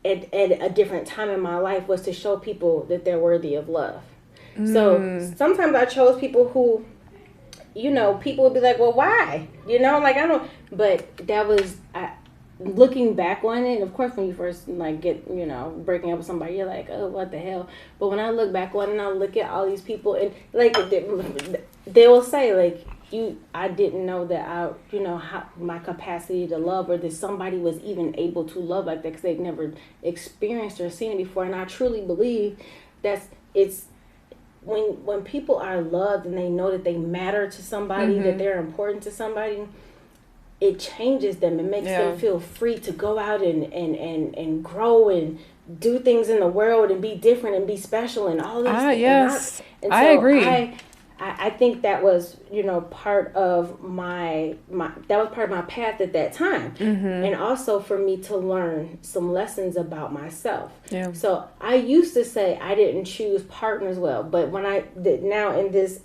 a different time in my life was to show people that they're worthy of love. So sometimes I chose people who, people would be like, well, why? Like, I don't, but that was, looking back on it, of course, when you first, like, get, breaking up with somebody, you're like, oh, what the hell? But when I look back on it and I look at all these people, and, like, they will say, like, I didn't know that how my capacity to love, or that somebody was even able to love like that because they'd never experienced or seen it before. And I truly believe it's when people are loved and they know that they matter to somebody, that they're important to somebody, it changes them. It makes them feel free to go out and grow and do things in the world and be different and be special and all these things. Yes, and so I agree. I think that was, part of my path at that time. Mm-hmm. And also for me to learn some lessons about myself. Yeah. So I used to say I didn't choose partners well, but when now in this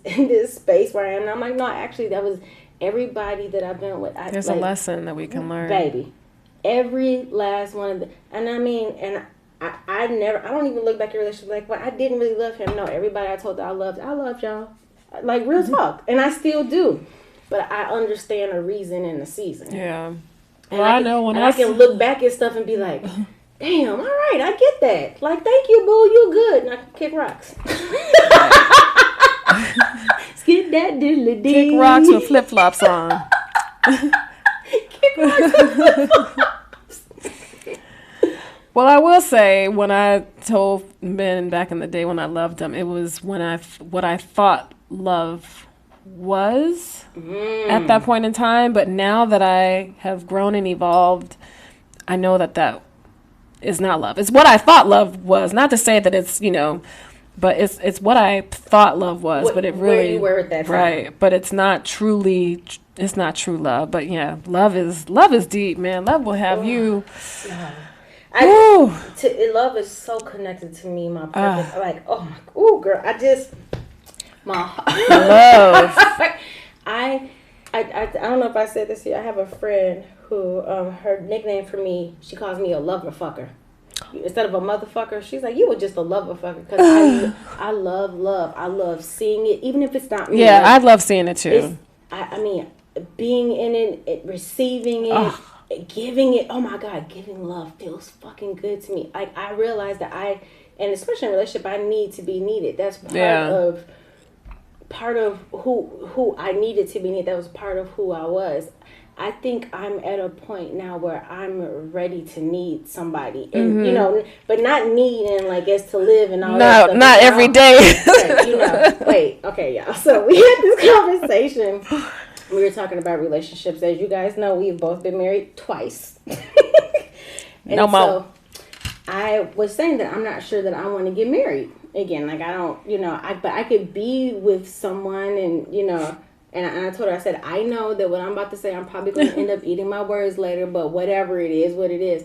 space where I am, I'm like, no, actually that was everybody that I've been with. There's a lesson that we can learn. Baby. Every last one of them. And I mean, and I don't even look back at a relationship like, well, I didn't really love him. No, everybody I told that I loved y'all. Like, real talk. And I still do. But I understand a reason and a season. Yeah. And I can look back at stuff and be like, damn, all right, I get that. Like, thank you, boo, you good. And I can kick rocks. Skip that diddly dee. Kick rocks with flip-flops on. Kick rocks with flip-flops. Well, I will say, when I told men back in the day when I loved them, it was what I thought love was at that point in time. But now that I have grown and evolved, I know that is not love. It's what I thought love was. Not to say that it's, but it's what I thought love was. But it really, where you were at that time. Right. But it's not true love. But yeah, love is deep, man. Love will have you. Love is so connected to me, my purpose. Girl, my love. I don't know if I said this here. I have a friend who her nickname for me, she calls me a lover fucker. Instead of a motherfucker, she's like, you were just a lover fucker, because I love love. I love seeing it, even if it's not me. Yeah, I love seeing it too. I mean, being in it, receiving it. Giving it, oh my God, giving love feels fucking good to me. Like, I realize that and especially in a relationship, I need to be needed. That's part of who I needed to be needed. That was part of who I was. I think I'm at a point now where I'm ready to need somebody, and you know, but not need and like as to live and all that stuff. Not every day. Right, you know, wait, okay, y'all. So we had this conversation. We were talking about relationships. As you guys know, we've both been married twice. And no more. So I was saying that I'm not sure that I want to get married again. Like I don't, you know, but I could be with someone, and you know, and I told her, I said, I know that what I'm about to say, I'm probably going to end up eating my words later, but whatever it is, what it is,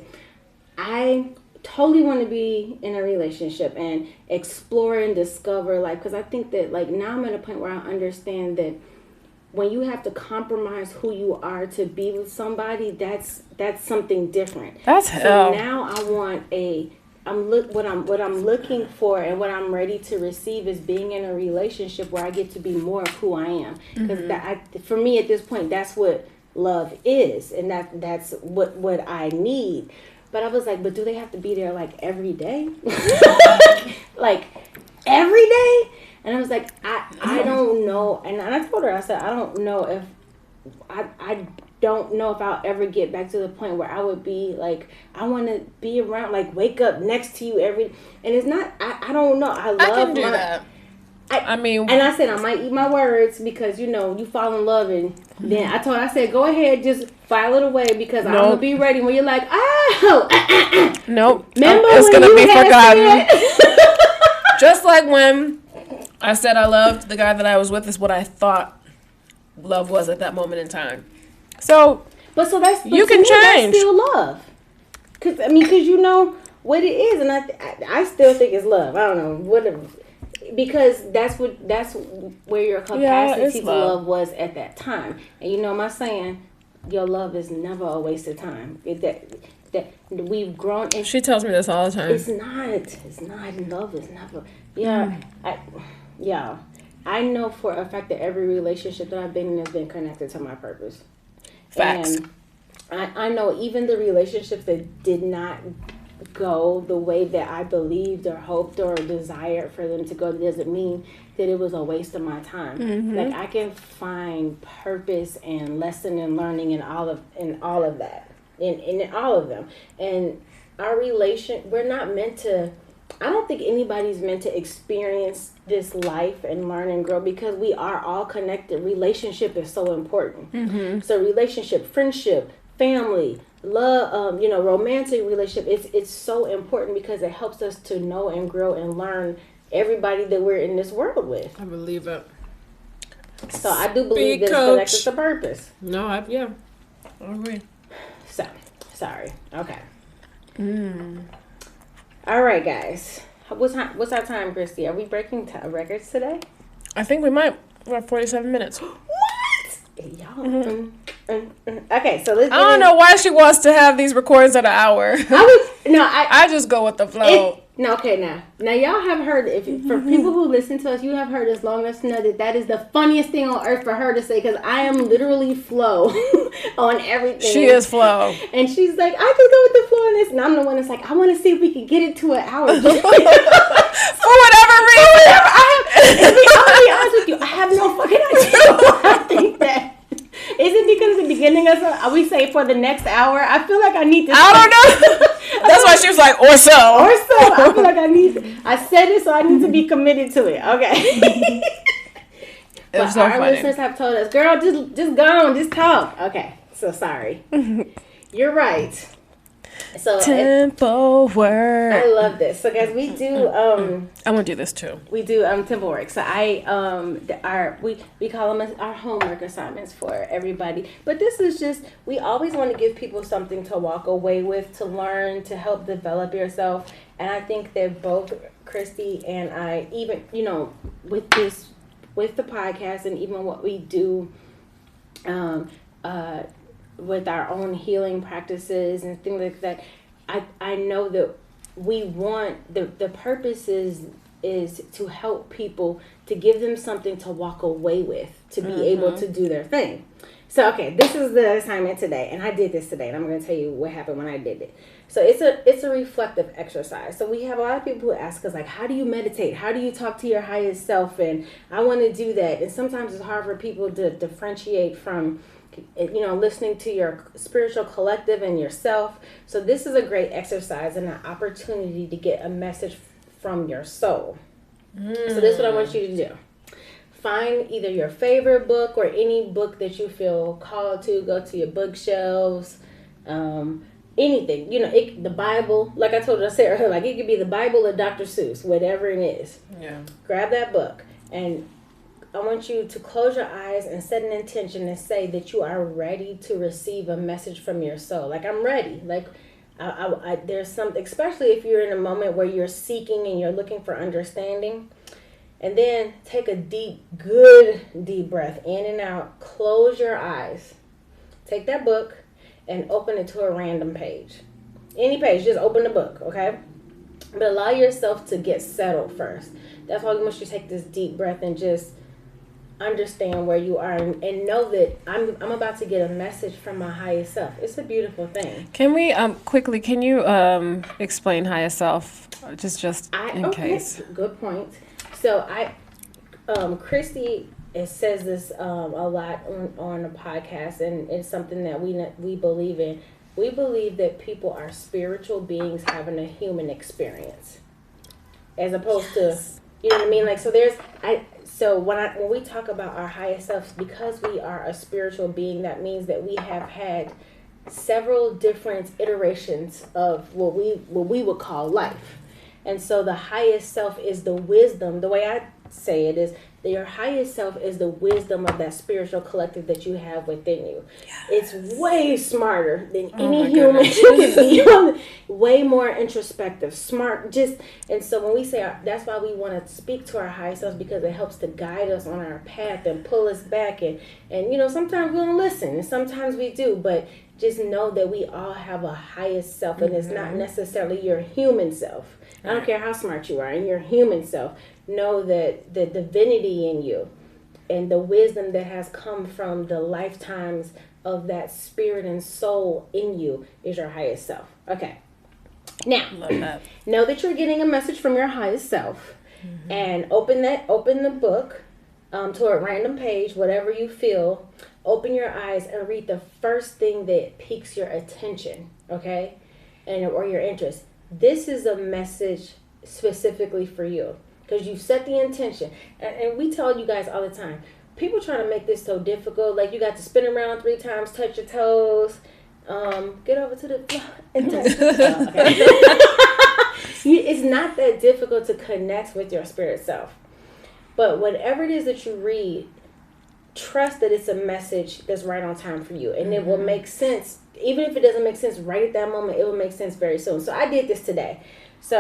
I totally want to be in a relationship and explore and discover, like, because I think that like now I'm at a point where I understand that when you have to compromise who you are to be with somebody, that's something different. That's hell. So now I want what I'm looking for and what I'm ready to receive is being in a relationship where I get to be more of who I am. Because for me at this point, that's what love is, and that's what I need. But I was like, but do they have to be there like every day? Like every day? And I was like, I don't know. And I told her, I said, I don't know if I don't know if I'll ever get back to the point where I would be like, I want to be around, like wake up next to you every. And it's not. I don't know. I can do that. I mean, and I said I might eat my words because you know you fall in love, and then I said go ahead, just file it away because I'm gonna be ready when you're like, oh, nope, remember it's when gonna you be had forgotten. Just like when I said I loved the guy that I was with is what I thought love was at that moment in time. So, but that's you can change. That's still love, because you know what it is, and I still think it's love. I don't know whatever. Because that's where your capacity to love was at that time. And you know my saying, your love is never a waste of time. That we've grown. And she tells me this all the time. It's not. Love is never. Yeah. I know for a fact that every relationship that I've been in has been connected to my purpose. Facts. And I know even the relationships that did not go the way that I believed or hoped or desired for them to go, doesn't mean that it was a waste of my time. Like I can find purpose and lesson and learning in all of that, in all of them. And our we're not meant to. I don't think anybody's meant to experience this life and learn and grow because we are all connected. Relationship is so important. So relationship, friendship, family, love, romantic relationship, it's so important because it helps us to know and grow and learn everybody that we're in this world with. I believe it. So I do believe this connected to purpose. No, I agree. So, sorry. Okay. All right, guys. What's our time, Christy? Are we breaking records today? I think we might. We're at 47 minutes. What? Y'all. Okay, so let's. I don't know why she wants to have these recordings at an hour. I just go with the flow. Now y'all have heard, for people who listen to us, you have heard us long enough to know that is the funniest thing on earth for her to say, because I am literally flow on everything. She is flow. And she's like, I just go with the flow on this, and I'm the one that's like, I want to see if we can get it to an hour. For whatever reason. I'll be honest with you, I have no fucking idea why I think that. Is it because at the beginning of we say for the next hour? I feel like I need to. I don't know. That's why she was like, or so. I feel like I said it, so I need to be committed to it. Okay. But so our funny. Listeners have told us, girl, just go on, just talk. Okay. So sorry. You're right. So tempo work. I love this. So guys, we do I want to do this too. We do tempo work. So we call them our homework assignments for everybody. But this is just, we always want to give people something to walk away with, to learn, to help develop yourself. And I think that both Christy and I, even with the podcast and even what we do with our own healing practices and things like that, I know that we want the purpose is to help people, to give them something to walk away with, to be able to do their thing. So okay, this is the assignment today, and I did this today, and I'm going to tell you what happened when I did it. So it's a reflective exercise. So we have a lot of people who ask us, like, how do you meditate? How do you talk to your highest self? And I want to do that. And sometimes it's hard for people to differentiate from listening to your spiritual collective and yourself. So this is a great exercise and an opportunity to get a message from your soul. So this is what I want you to do. Find either your favorite book or any book that you feel called to. Go to your bookshelves, anything. The Bible. Like I told you, I said earlier, like it could be the Bible or Dr. Seuss, whatever it is. Yeah. Grab that book, and I want you to close your eyes and set an intention and say that you are ready to receive a message from your soul. Like, I'm ready. Like, there's something, especially if you're in a moment where you're seeking and you're looking for understanding. And then take a good deep breath in and out. Close your eyes. Take that book and open it to a random page. Any page, just open the book, okay? But allow yourself to get settled first. That's why we want you to take this deep breath and just understand where you are and know that I'm about to get a message from my highest self. It's a beautiful thing. Can we quickly? Can you explain higher self, just in case? Good point. So Christie says this a lot on the podcast, and it's something that we believe in. We believe that people are spiritual beings having a human experience, as opposed to, you know what I mean? Like, so when we talk about our highest selves, because we are a spiritual being, that means that we have had several different iterations of what we would call life. And so the highest self is the wisdom. The way I say it is that your highest self is the wisdom of that spiritual collective that you have within you. Yes. It's way smarter than any human can be. Way more introspective, smart. And so when we say that's why we want to speak to our highest selves, because it helps to guide us on our path and pull us back. And sometimes we don't listen, and sometimes we do, but just know that we all have a highest self, and it's not necessarily your human self. I don't care how smart you are, in your human self, know that the divinity in you and the wisdom that has come from the lifetimes of that spirit and soul in you is your highest self. Okay. Now, know that you're getting a message from your highest self, and open the book to a random page, whatever you feel. Open your eyes and read the first thing that piques your attention, okay, or your interest. This is a message specifically for you, because you set the intention. And we tell you guys all the time, people trying to make this so difficult. Like, you got to spin around 3 times, touch your toes, get over to the and touch. Okay. It's not that difficult to connect with your spirit self. But whatever it is that you read, trust that it's a message that's right on time for you, and it will make sense. Even if it doesn't make sense right at that moment, it will make sense very soon. So I did this today. So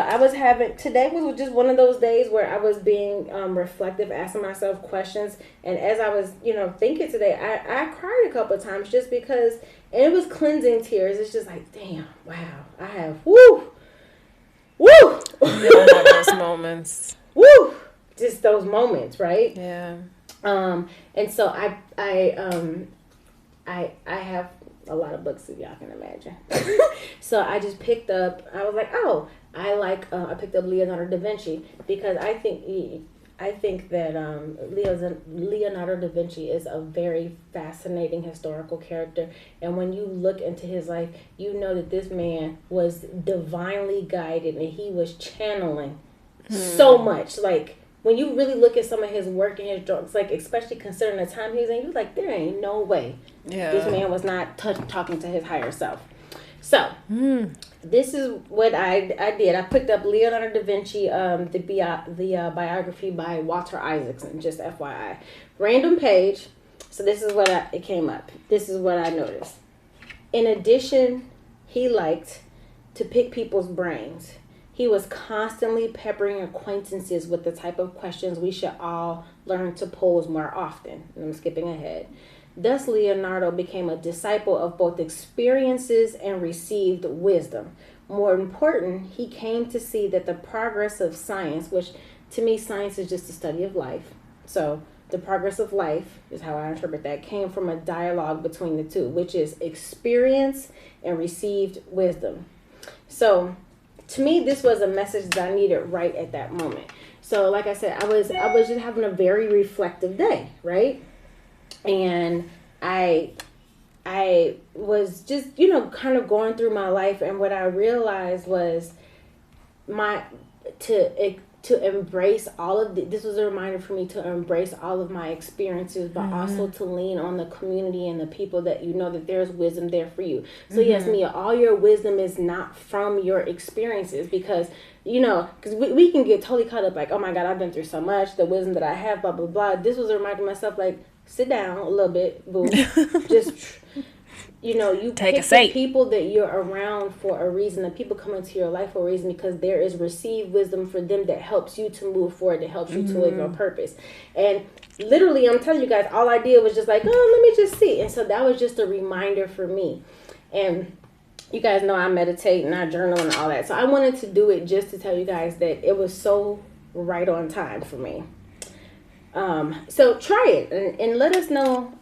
today was just one of those days where I was being reflective, asking myself questions. And as I was, thinking today, I cried a couple of times just because, and it was cleansing tears. It's just like, damn, wow, I have, woo. Have those moments. Woo. Just those moments, right? Yeah. And so I have a lot of books, if y'all can imagine. So I just picked up, I was like, I picked up Leonardo Da Vinci, because I think that Leonardo Da Vinci is a very fascinating historical character. And when you look into his life, you know that this man was divinely guided, and he was channeling so much. Like, when you really look at some of his work and his drawings, like, especially considering the time he was in, you're like, there ain't no way this man was not talking to his higher self. So, this is what I did. I picked up Leonardo Da Vinci, the biography by Walter Isaacson, just FYI. Random page. So this is what it came up. This is what I noticed. In addition, he liked to pick people's brains. He was constantly peppering acquaintances with the type of questions we should all learn to pose more often. And I'm skipping ahead. Thus, Leonardo became a disciple of both experiences and received wisdom. More important, he came to see that the progress of science, which to me, science is just the study of life. So the progress of life is how I interpret that, came from a dialogue between the two, which is experience and received wisdom. So to me, this was a message that I needed right at that moment. So like I said, I was just having a very reflective day, right? And I I was just, kind of going through my life, and what I realized was to embrace all of this was a reminder for me to embrace all of my experiences, but also to lean on the community and the people that that there's wisdom there for you. So yes, Mia, all your wisdom is not from your experiences, because because we can get totally caught up like, oh my God, I've been through so much, the wisdom that I have, blah blah blah. This was a reminder to myself, like, sit down a little bit, boo. Just you take pick a seat. the people that you're around for a reason. The people come into your life for a reason, because there is received wisdom for them that helps you to move forward, that helps you to live your purpose. And literally, I'm telling you guys, all I did was just like, oh, let me just see. And so that was just a reminder for me. And you guys know I meditate and I journal and all that. So I wanted to do it just to tell you guys that it was so right on time for me. So try it and let us know.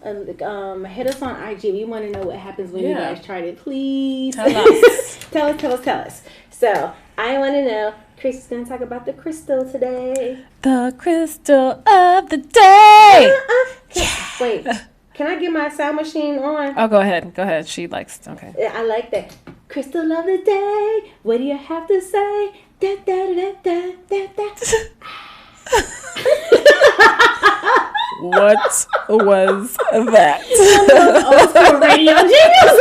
Hit us on IG. We want to know what happens when you guys tried it. Please tell us. tell us. So I want to know. Christie's going to talk about the crystal today. The crystal of the day. Wait, can I get my sound machine on? Oh, go ahead. She likes. Okay. I like that. Crystal of the day. What do you have to say? Da da da da da da. What was that? Old school radio jingles.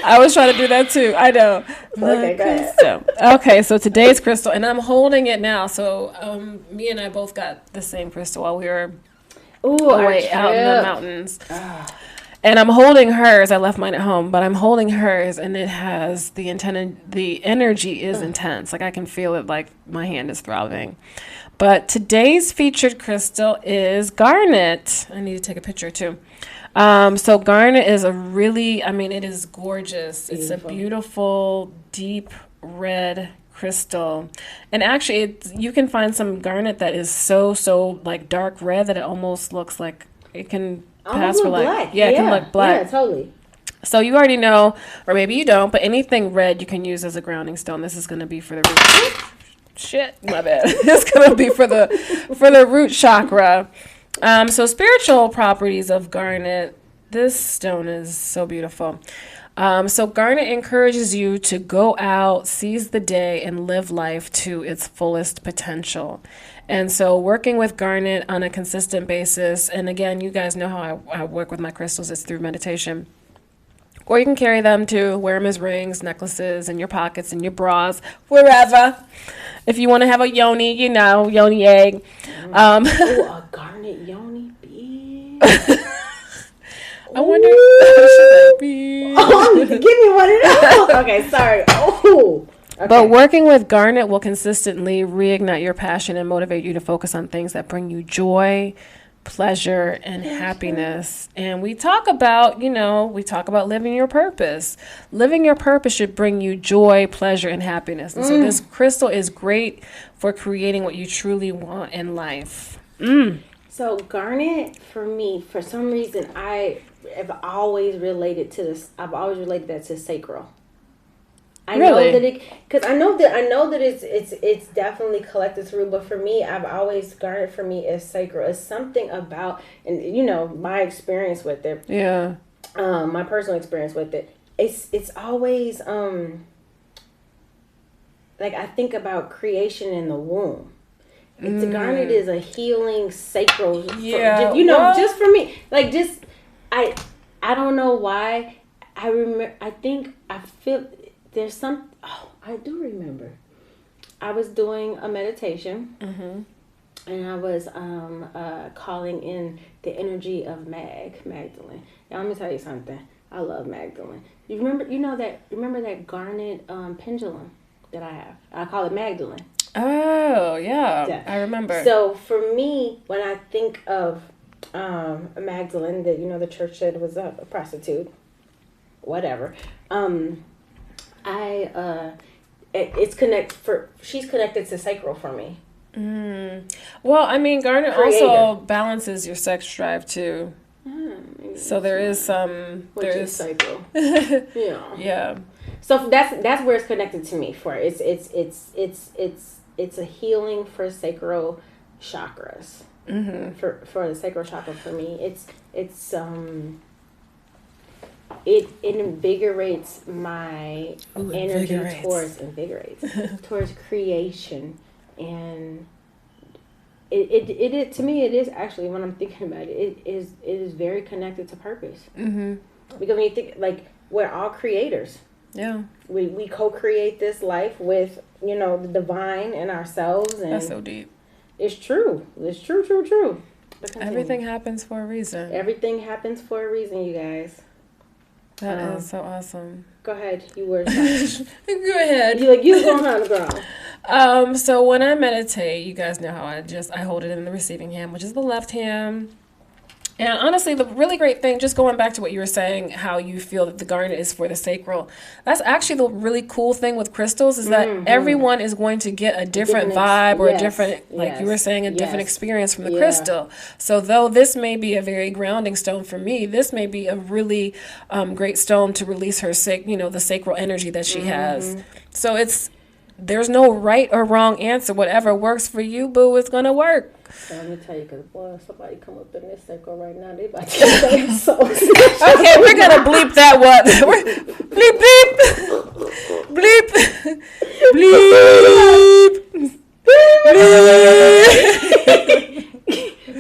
I was trying to do that too. I know. Okay, go ahead. Okay, so today's crystal, and I'm holding it now. So me and I both got the same crystal while we were away out in the mountains. And I'm holding hers. I left mine at home, but I'm holding hers, and it has the energy is intense. Like, I can feel it, like my hand is throbbing. But today's featured crystal is garnet. I need to take a picture too. So garnet is it is gorgeous. Beautiful. It's a beautiful, deep red crystal. And actually, you can find some garnet that is so like dark red that it almost looks like it can pass for like black. Yeah, it can look black. Yeah, totally. So you already know, or maybe you don't, but anything red you can use as a grounding stone. This is going to be for the root. Shit, my bad. It's going to be for the root chakra. So spiritual properties of garnet. This stone is so beautiful. So garnet encourages you to go out, seize the day, and live life to its fullest potential. And so working with garnet on a consistent basis, and again, you guys know how I work with my crystals, it's through meditation. Or you can carry them to wear them as rings, necklaces, in your pockets, in your bras, wherever. If you want to have a yoni, yoni egg. A garnet yoni, bitch. I wonder what should that be? Oh, give me one of those. Okay, sorry. Oh. Okay. But working with garnet will consistently reignite your passion and motivate you to focus on things that bring you joy, pleasure, and happiness. And we talk about living your purpose. Living your purpose should bring you joy, pleasure, and happiness. And so this crystal is great for creating what you truly want in life. So garnet, for me, for some reason, I have always related to this. I've always related that to sacral. I know that it's definitely collected through, but for me, I've always garnet for me as sacral. It's something about, and my experience with it. Yeah. My personal experience with it. It's always like I think about creation in the womb. It's garnet is a healing sacral. Yeah. Just for me, like I don't know why. I remember. I feel. There's some. Oh, I do remember. I was doing a meditation, and I was calling in the energy of Magdalene. Now, let me tell you something. I love Magdalene. You remember? Remember that garnet pendulum that I have? I call it Magdalene. Oh yeah, I remember. So for me, when I think of Magdalene, that the church said was a prostitute, whatever. She's connected to sacral for me. Well, garnet also balances your sex drive too. So there is some. There is sacral. Yeah. Yeah. So that's where it's connected to me for. It's a healing for sacral chakras. For the sacral chakra for me, it's it invigorates my energy towards creation, and it to me, it is actually, when I'm thinking about it, it is very connected to purpose. Mm-hmm. Because when you think, like, we're all creators. Yeah. We co-create this life with, the divine and ourselves. And that's so deep. It's true. It's true. Everything happens for a reason. Everything happens for a reason, you guys. That is so awesome. Go ahead. You were. Go ahead. You going on, girl. So when I meditate, you guys know how I hold it in the receiving hand, which is the left hand. And honestly, the really great thing, just going back to what you were saying, how you feel that the garnet is for the sacral, that's actually the really cool thing with crystals, is that everyone is going to get a different vibe or a different, like you were saying, a different experience from the crystal. So though this may be a very grounding stone for me, this may be a really great stone to release her, the sacral energy that she has. So there's no right or wrong answer. Whatever works for you, boo, is going to work. So let me tell you, because, boy, somebody come up in this circle right now, they about to say so. Okay, we're going to bleep that one. Bleep, bleep. Bleep. Bleep.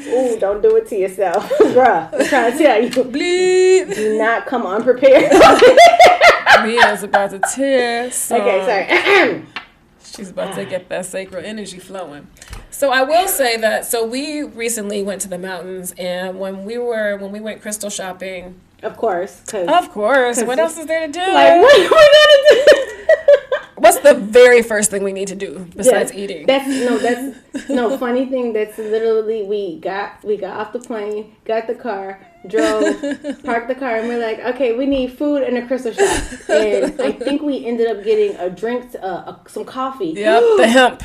Ooh, don't do it to yourself. Bruh, I'm trying to tell you. Bleep. Do not come unprepared. Mia's about to tear. Okay, sorry. She's about to get that sacral energy flowing. So I will say that, we recently went to the mountains, and when we went crystal shopping. Of course. What else is there to do? Like, what are we going to do? What's the very first thing we need to do besides eating? Funny thing, that's literally, we got off the plane, got the car, drove, parked the car, and we're like, okay, we need food and a crystal shop. And I think we ended up getting a drink, some coffee. Yep, the hemp.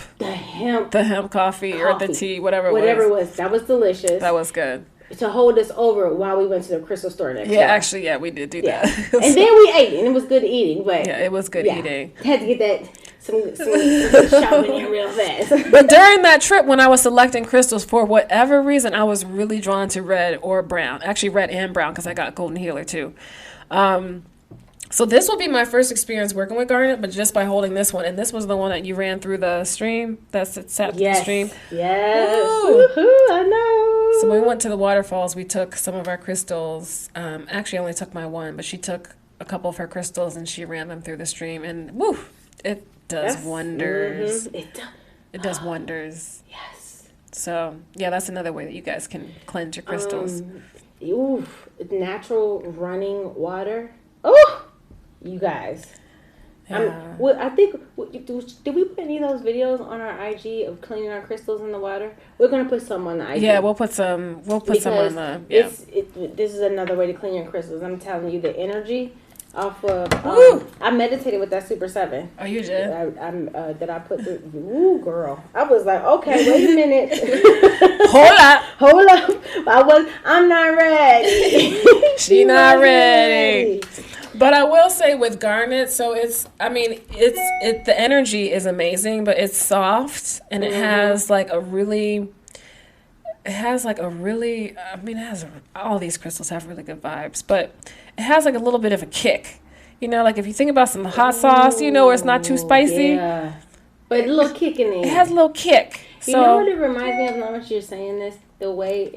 The hemp coffee or the tea, whatever it was. That was delicious. That was good. To hold us over while we went to the crystal store next door. Actually, we did do that. And then we ate, and it was good eating. But it was good eating. Had to get that some shopping in real fast. But during that trip, when I was selecting crystals, for whatever reason, I was really drawn to red or brown. Actually, red and brown, because I got golden healer too. So this will be my first experience working with garnet, but just by holding this one. And this was the one that you ran through the stream. That sat through the stream. Yes. Woohoo, I know. So when we went to the waterfalls, we took some of our crystals. Actually, I only took my one, but she took a couple of her crystals and she ran them through the stream. And woo, it does wonders. It does wonders. Yes. So, that's another way that you guys can cleanse your crystals. Natural running water. Oh! You guys. Yeah. I think, did we put any of those videos on our IG of cleaning our crystals in the water? We're going to put some on the IG. Yeah, we'll put some on the, this is another way to clean your crystals. I'm telling you, the energy off of, I meditated with that Super 7. Oh, you did? That I put through, ooh, girl. I was like, okay, wait a minute. Hold up. I'm not ready. She not ready. But I will say with garnet, so the energy is amazing, but it's soft and it has all these crystals have really good vibes, but it has like a little bit of a kick. Like if you think about some hot sauce, where it's not too spicy. Yeah. But a little kick in it. It has a little kick. You know what it reminds me of, now that you're saying this? The way,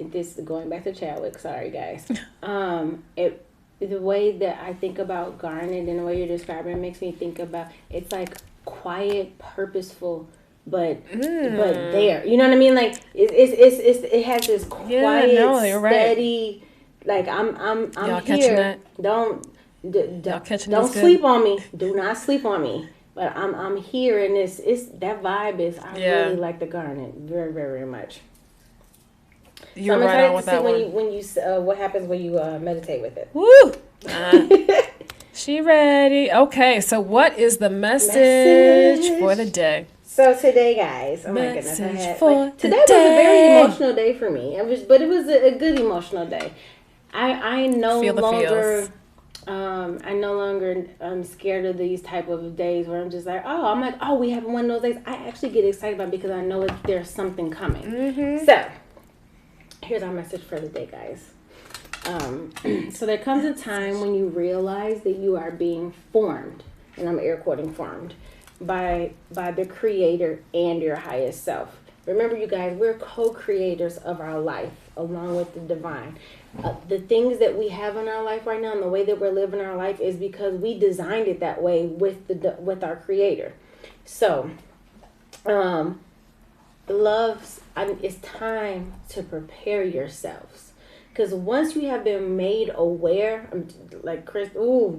going back to Chadwick, sorry guys. The way that I think about garnet and the way you're describing it makes me think about, it's like quiet, purposeful, but there. You know what I mean? Like it has this quiet, steady. Right. Like I'm Y'all here. Don't sleep on me. Do not sleep on me. But I'm here, and that vibe is. I really like the garnet very, very, very much. You're right on with that one. What happens when you meditate with it? Woo! She ready. Okay, so what is the message for the day? So today, guys, oh my goodness, today was a very emotional day for me. But it was a good emotional day. I no longer I'm scared of these type of days where I'm just like, we have one of those days. I actually get excited about it because I know there's something coming. So here's our message for the day, guys. So there comes a time when you realize that you are being formed, and I'm air quoting formed, by the Creator and your highest self. Remember, you guys, we're co-creators of our life along with the divine. The things that we have in our life right now and the way that we're living our life is because we designed it that way with our Creator. So, it's time to prepare yourselves. Because once you have been made aware, like Chris,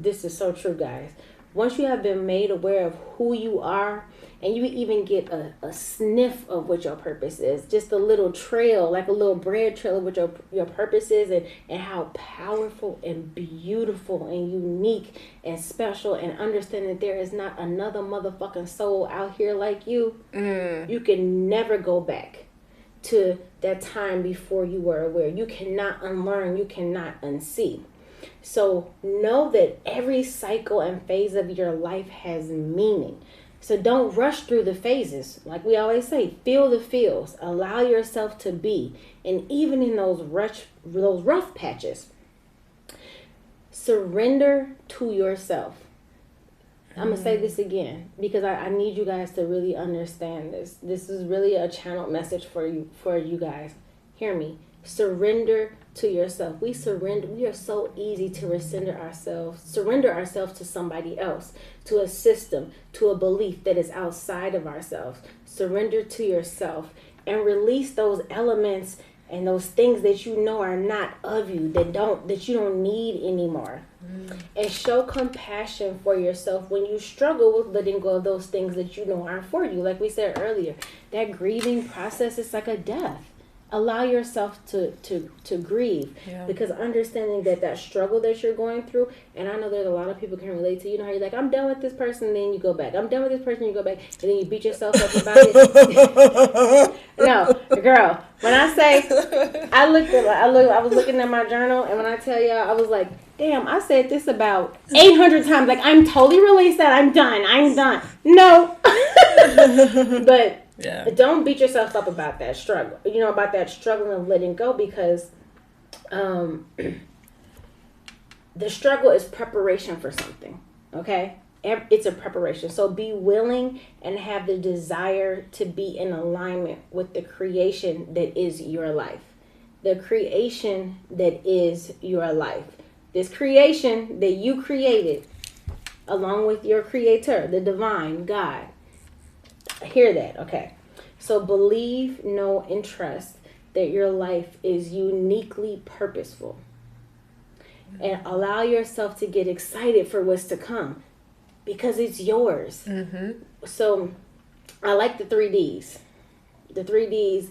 this is so true, guys. Once you have been made aware of who you are, and you even get a sniff of what your purpose is, just a little trail, like a little bread trail of what your purpose is, and how powerful and beautiful and unique and special, and understand that there is not another motherfucking soul out here like you, you can never go back to that time before you were aware. You cannot unlearn, you cannot unsee. So know that every cycle and phase of your life has meaning. So don't rush through the phases. Like we always say, feel the feels. Allow yourself to be. And even in those rough patches, surrender to yourself. I'm going to say this again because I need you guys to really understand this. This is really a channeled message for you guys. Hear me. Surrender to yourself. We are so easy to surrender ourselves to somebody else, to a system, to a belief that is outside of ourselves. Surrender to yourself and release those elements and those things that you know are not of you, that you don't need anymore. And show compassion for yourself when you struggle with letting go of those things that you know aren't for you. Like we said earlier, that grieving process is like a death. Allow yourself to grieve, because understanding that struggle that you're going through, and I know there's a lot of people can relate to, you know how you're like, I'm done with this person, and then you go back. I'm done with this person, you go back, and then you beat yourself up about it. No, girl, when I say, I was looking at my journal, and when I tell y'all, I was like, damn, I said this about 800 times. Like, I'm totally released that. I'm done. No. But don't beat yourself up about that struggle. You know, about that struggle of letting go, because the struggle is preparation for something. Okay? It's a preparation. So be willing and have the desire to be in alignment with the creation that is your life. The creation that is your life. This creation that you created along with your creator, the divine God. Hear that, okay? So believe, know, and trust that your life is uniquely purposeful. And allow yourself to get excited for what's to come, because it's yours. So I like the 3Ds. The 3Ds,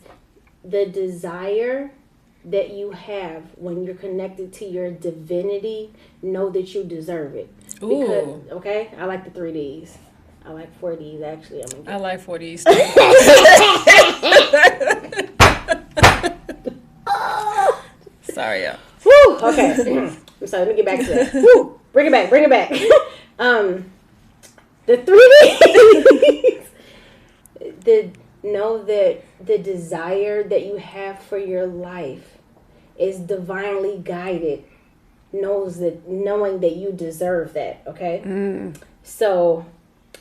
the desire that you have when you're connected to your divinity, know that you deserve it. Because, okay? I like the 3Ds. I like 4Ds, actually. I like 4Ds too. Sorry, y'all. Woo! Okay. So let me get back to that. Woo! Bring it back. The 3Ds. Know that the desire that you have for your life is divinely guided. Knowing that you deserve that, okay? So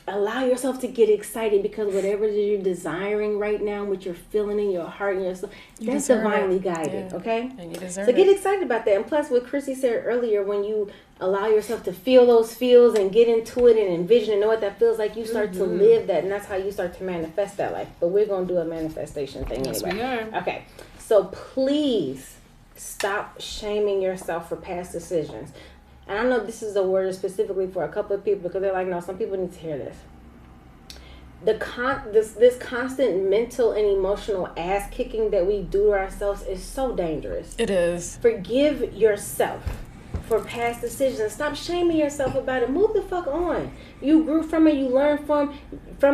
allow yourself to get excited, because whatever you're desiring right now, what you're feeling in your heart and your soul, that's divinely guided, okay? And you deserve it. So get excited about that. And plus, what Chrissy said earlier, when you allow yourself to feel those feels and get into it and envision and know what that feels like, you start to live that, and that's how you start to manifest that life. But we're going to do a manifestation thing anyway. Yes, we are. Okay, so please stop shaming yourself for past decisions. And I know this is a word specifically for a couple of people, because they're like, no, some people need to hear this. This constant mental and emotional ass kicking that we do to ourselves is so dangerous. It is. Forgive yourself for past decisions. Stop shaming yourself about it. Move the fuck on. You grew from it. You learned from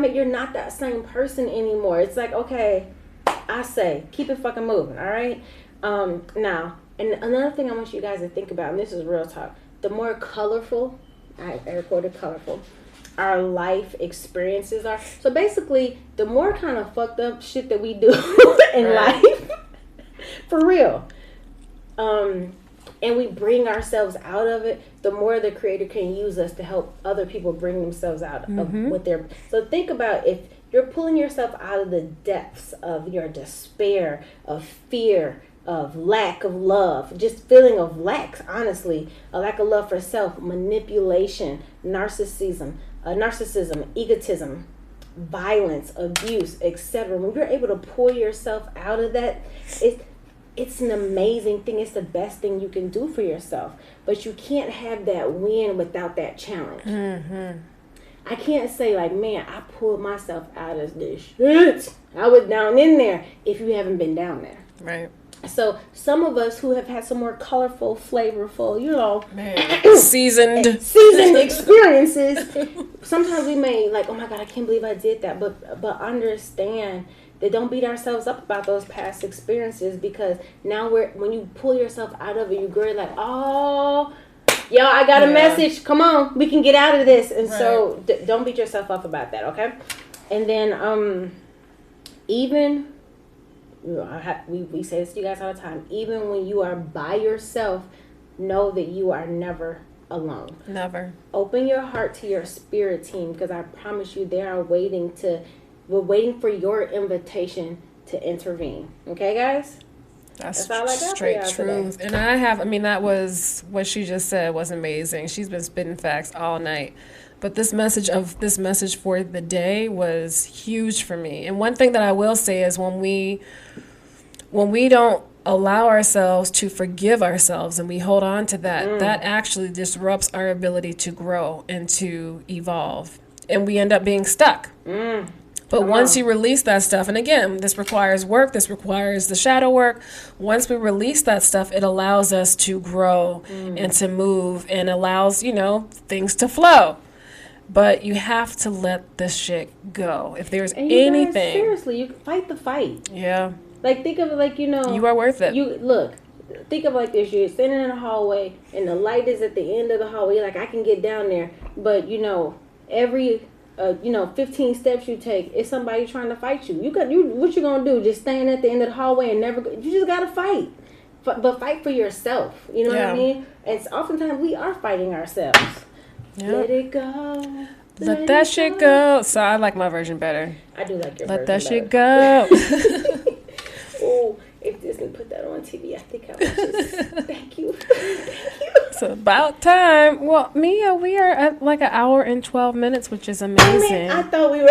it. You're not that same person anymore. It's like, okay, I say, keep it fucking moving, all right? Now, and another thing I want you guys to think about, and this is real talk, the more colorful, I recorded colorful, our life experiences are. So basically, the more kind of fucked up shit that we do in life, for real, and we bring ourselves out of it, the more the Creator can use us to help other people bring themselves out of what they're. So think about if you're pulling yourself out of the depths of your despair, of fear, of lack of love, just feeling of lack, honestly, a lack of love for self, manipulation, narcissism, egotism, violence, abuse, etc. When you're able to pull yourself out of that, it's an amazing thing. It's the best thing you can do for yourself. But you can't have that win without that challenge. I can't say like, man, I pulled myself out of this shit. I was down in there if you haven't been down there. Right. So some of us who have had some more colorful, flavorful, seasoned experiences, sometimes we may like, oh my God, I can't believe I did that. But understand that don't beat ourselves up about those past experiences, because now when you pull yourself out of it, you're like, oh, yo, I got a message. Come on, we can get out of this. And so don't beat yourself up about that, okay? And then even... we say this to you guys all the time. Even when you are by yourself, know that you are never alone. Never. Open your heart to your spirit team, because I promise you we're waiting for your invitation to intervene. Okay, guys? That's all I got straight truth. Today. And that was what she just said was amazing. She's been spitting facts all night. But this message for the day was huge for me. And one thing that I will say is when we don't allow ourselves to forgive ourselves and we hold on to that, that actually disrupts our ability to grow and to evolve. And we end up being stuck. But once you release that stuff, and again, this requires work, this requires the shadow work. Once we release that stuff, it allows us to grow and to move and allows, things to flow. But you have to let this shit go. If there's anything... Guys, seriously, you fight the fight. Yeah. Like, think of it like, You are worth it. Think of it like this. You're sitting in a hallway, and the light is at the end of the hallway. You're like, I can get down there. But, every... 15 steps you take, it's somebody trying to fight you. What you gonna do? Just stand at the end of the hallway and never? You just gotta fight, but fight for yourself. You know what I mean? And oftentimes we are fighting ourselves. Yeah. Let it go. Let that shit go. So I like my version better. I do like your version. Let that shit go. Oh, if Disney put that on TV, I think I would just thank you. It's about time. Well, Mia, we are at like an hour and 12 minutes, which is amazing. I thought we were.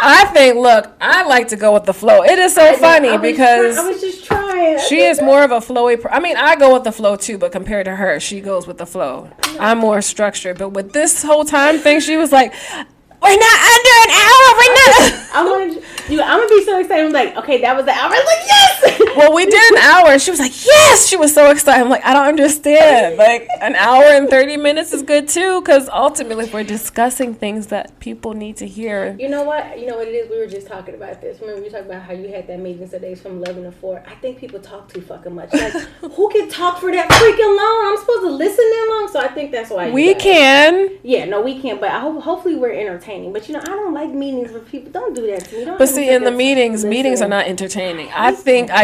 I like to go with the flow. It is so funny because I was just trying. She is more of a flowy. I go with the flow too, but compared to her, she goes with the flow. I'm more structured. But with this whole time thing, she was like, we're not under an hour. We're not. I'm gonna be so excited. I'm like, okay, that was the hour. I was like, yes. Well, we did an hour, and she was like, yes. She was so excited. I'm like, I don't understand. Like, an hour and 30 minutes is good too, because ultimately, we're discussing things that people need to hear. You know what? You know what it is? We were just talking about this. Remember, we talked about how you had that meeting today from 11 to 4. I think people talk too fucking much. Like, who can talk for that freaking long? I'm supposed to listen that long, so I think that's why. We can. Yeah, no, we can. But hopefully, we're entertaining. But I don't like meetings where people don't do that to me. But see, in the meetings are not entertaining. I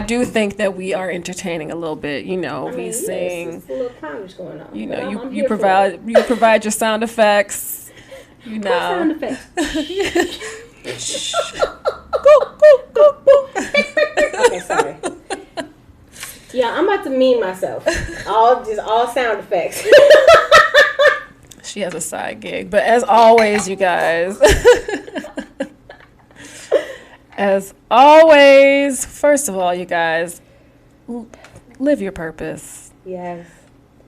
do think that we are entertaining a little bit. We sing. There's a little clownish going on. You provide your sound effects. Sound effects. Go. Okay, sorry. Yeah, I'm about to meme myself. All sound effects. She has a side gig. But as always, you guys, first of all, you guys, live your purpose. Yes.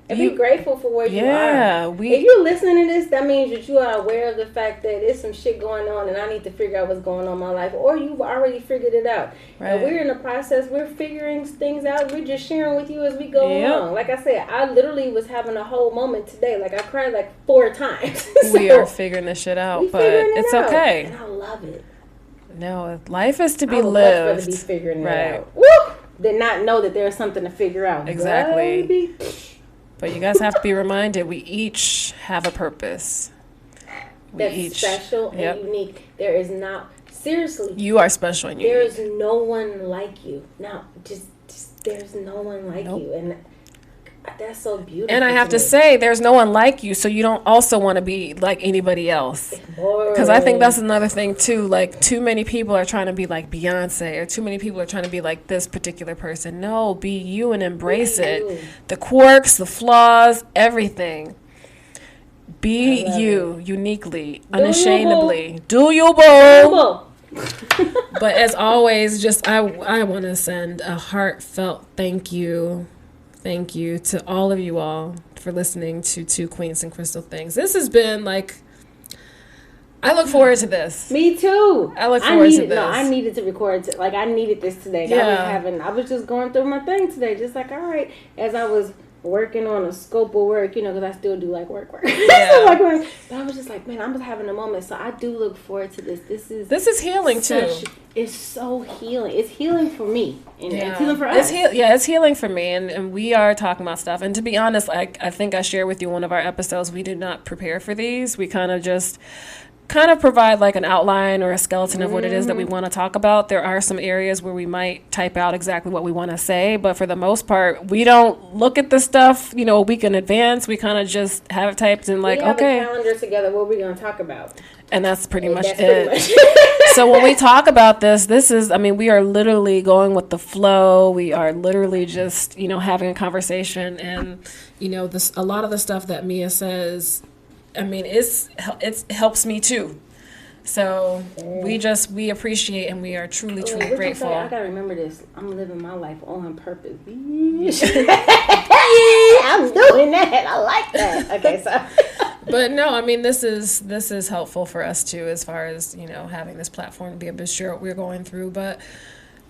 And be grateful for where you are. Yeah. If you're listening to this, that means that you are aware of the fact that there's some shit going on and I need to figure out what's going on in my life. Or you've already figured it out. Right. And we're in the process. We're figuring things out. We're just sharing with you as we go along. Like I said, I literally was having a whole moment today. Like, I cried like 4 times. We are figuring this shit out. But it's okay. And I love it. No, life is to be lived. I would much rather be figuring it out. Woo! Than not know that there's something to figure out. Exactly. Baby. But you guys have to be reminded, we each have a purpose. That's special and unique. There is not, seriously. You are special and unique. There is no one like you. No, just there's no one like you. And That's so beautiful. And I have to say, there's no one like you, so you don't also want to be like anybody else. Because I think that's another thing, too. Like, too many people are trying to be like Beyonce, or too many people are trying to be like this particular person. No, be you and embrace it. The quirks, the flaws, everything. Be you, uniquely, unashamedly. Do you, boo? But as always, just I want to send a heartfelt thank you to all of you all for listening to Two Queens and Crystal Things. This has been like, I look forward to this. Me too. I look forward to this. No, I needed to record. Like, I needed this today. Yeah. I was just going through my thing today. Just like, all right, as I was working on a scope of work, you know, because I still do like work. Yeah. But I was just like, man, I'm just having a moment. So I do look forward to this. This is healing too. It's so healing. It's healing for me. And it's healing for us. It's healing for me. And we are talking about stuff. And to be honest, I think I shared with you one of our episodes, we did not prepare for these. We kind of provide like an outline or a skeleton of what it is that we want to talk about. There are some areas where we might type out exactly what we want to say, but for the most part, we don't look at the stuff, you know, a week in advance. We kind of just have it typed and like, we have okay. a calendar together. What are we going to talk about? And that's pretty much it. So when we talk about this is, I mean, we are literally going with the flow. We are literally just, you know, having a conversation. And, you know, a lot of the stuff that Mia says, I mean, it helps me too. So we appreciate and we are truly grateful. I gotta remember this. I'm living my life on purpose. I'm doing that. I like that. Okay, so. But no, I mean, this is helpful for us too, as far as, you know, having this platform to be able to share what we're going through. But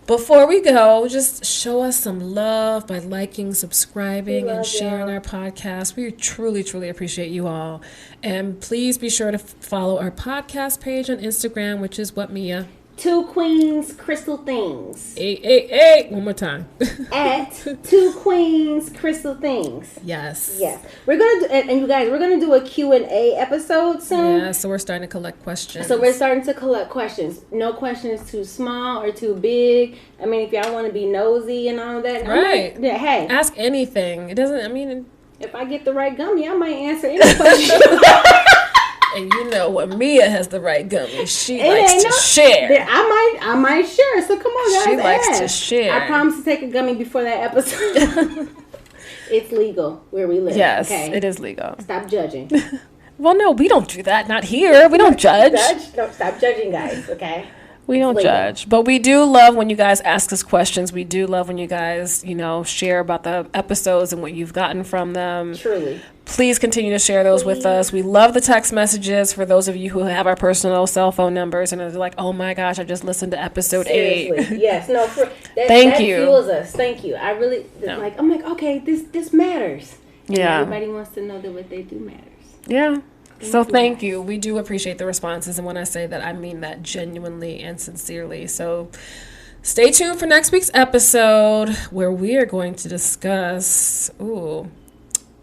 before we go, just show us some love by liking, subscribing, and sharing our podcast. We truly appreciate you all. And please be sure to follow our podcast page on Instagram, which is what, Mia? Two Queens Crystal Things. Hey. One more time. At Two Queens Crystal Things. Yes. We're going to do, and you guys, we're going to do a Q&A episode soon. Yeah, so we're starting to collect questions. No questions too small or too big. I mean, if y'all want to be nosy and all that. Right. Hey. Ask anything. It doesn't, I mean. If I get the right gummy, I might answer any question. And you know when Mia has the right gummy, she likes to share. I might share. So come on, guys. She likes to share. I promise to take a gummy before that episode. It's legal where we live. Yes, okay? It is legal. Stop judging. Well, no, we don't do that. Not here. We don't judge. Don't stop judging, guys. Okay. We don't judge, but we do love when you guys ask us questions. We do love when you guys, you know, share about the episodes and what you've gotten from them. Truly. Please continue to share those with us. We love the text messages for those of you who have our personal cell phone numbers and are like, oh my gosh, I just listened to episode 8. Yes. No. Thank you. That fuels us. Thank you. I really I'm like, okay, this matters. Yeah. Everybody wants to know that what they do matters. Yeah. So thank you. We do appreciate the responses. And when I say that, I mean that genuinely and sincerely. So stay tuned for next week's episode where we are going to discuss, I'm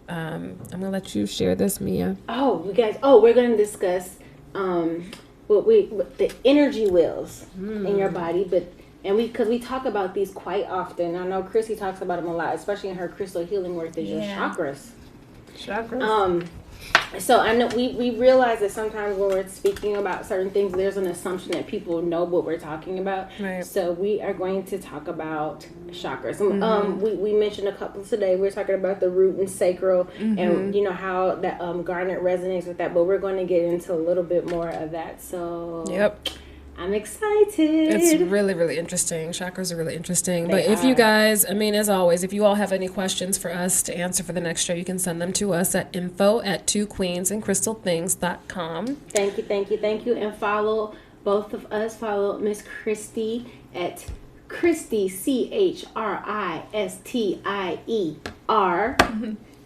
going to let you share this, Mia. Oh, you guys. Oh, we're going to discuss what the energy wheels in your body. Because we talk about these quite often. I know Chrissy talks about them a lot, especially in her crystal healing work. There's your chakras. So I know we realize that sometimes when we're speaking about certain things, there's an assumption that people know what we're talking about. Right. So we are going to talk about chakras. We mentioned a couple today. We're talking about the root and sacral, and you know how that Garnet resonates with that. But we're going to get into a little bit more of that. So I'm excited. It's really, really interesting. Chakras are really interesting. But if you guys, I mean, as always, if you all have any questions for us to answer for the next show, you can send them to us at info@twoqueensandcrystalthings.com. Thank you. And follow both of us. Follow Miss Christie at Christie, ChristiER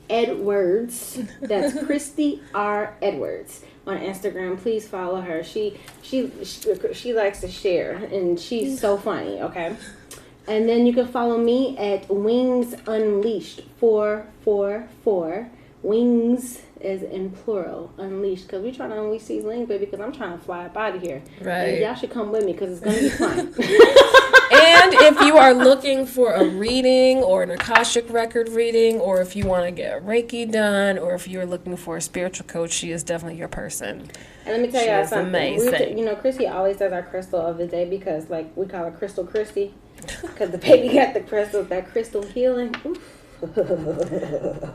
Edwards. That's Christie R. Edwards. On Instagram, please follow her. She likes to share, and she's so funny. Okay, and then you can follow me at Wings Unleashed 444. Wings as in plural, unleashed, because we're trying to unleash these wings, baby. Because I'm trying to fly up out of here. Right. And y'all should come with me because it's gonna be fun. And if you are looking for a reading or an Akashic record reading, or if you want to get Reiki done, or if you're looking for a spiritual coach, she is definitely your person. And let me tell you something. Amazing. Christy always does our crystal of the day because, like, we call her Crystal Christy because the baby got the crystals, that crystal healing. Oof. I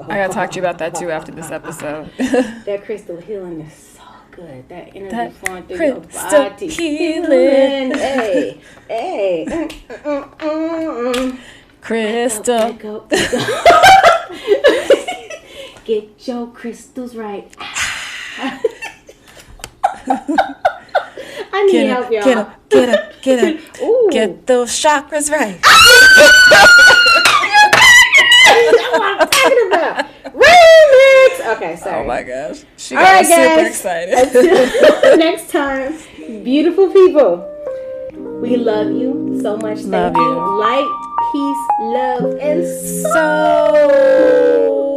gotta talk to you about that too after this episode. That crystal healing is so good. That energy flowing through your body. Healing. Hey. Crystal. Wake up. Get your crystals right. I need help, y'all. Get up. Get those chakras right. That's what I'm talking about. Remix. Okay, sorry. Oh my gosh. She got super excited. Until next time, beautiful people. We love you so much. Thank you. Light, peace, love, and soul.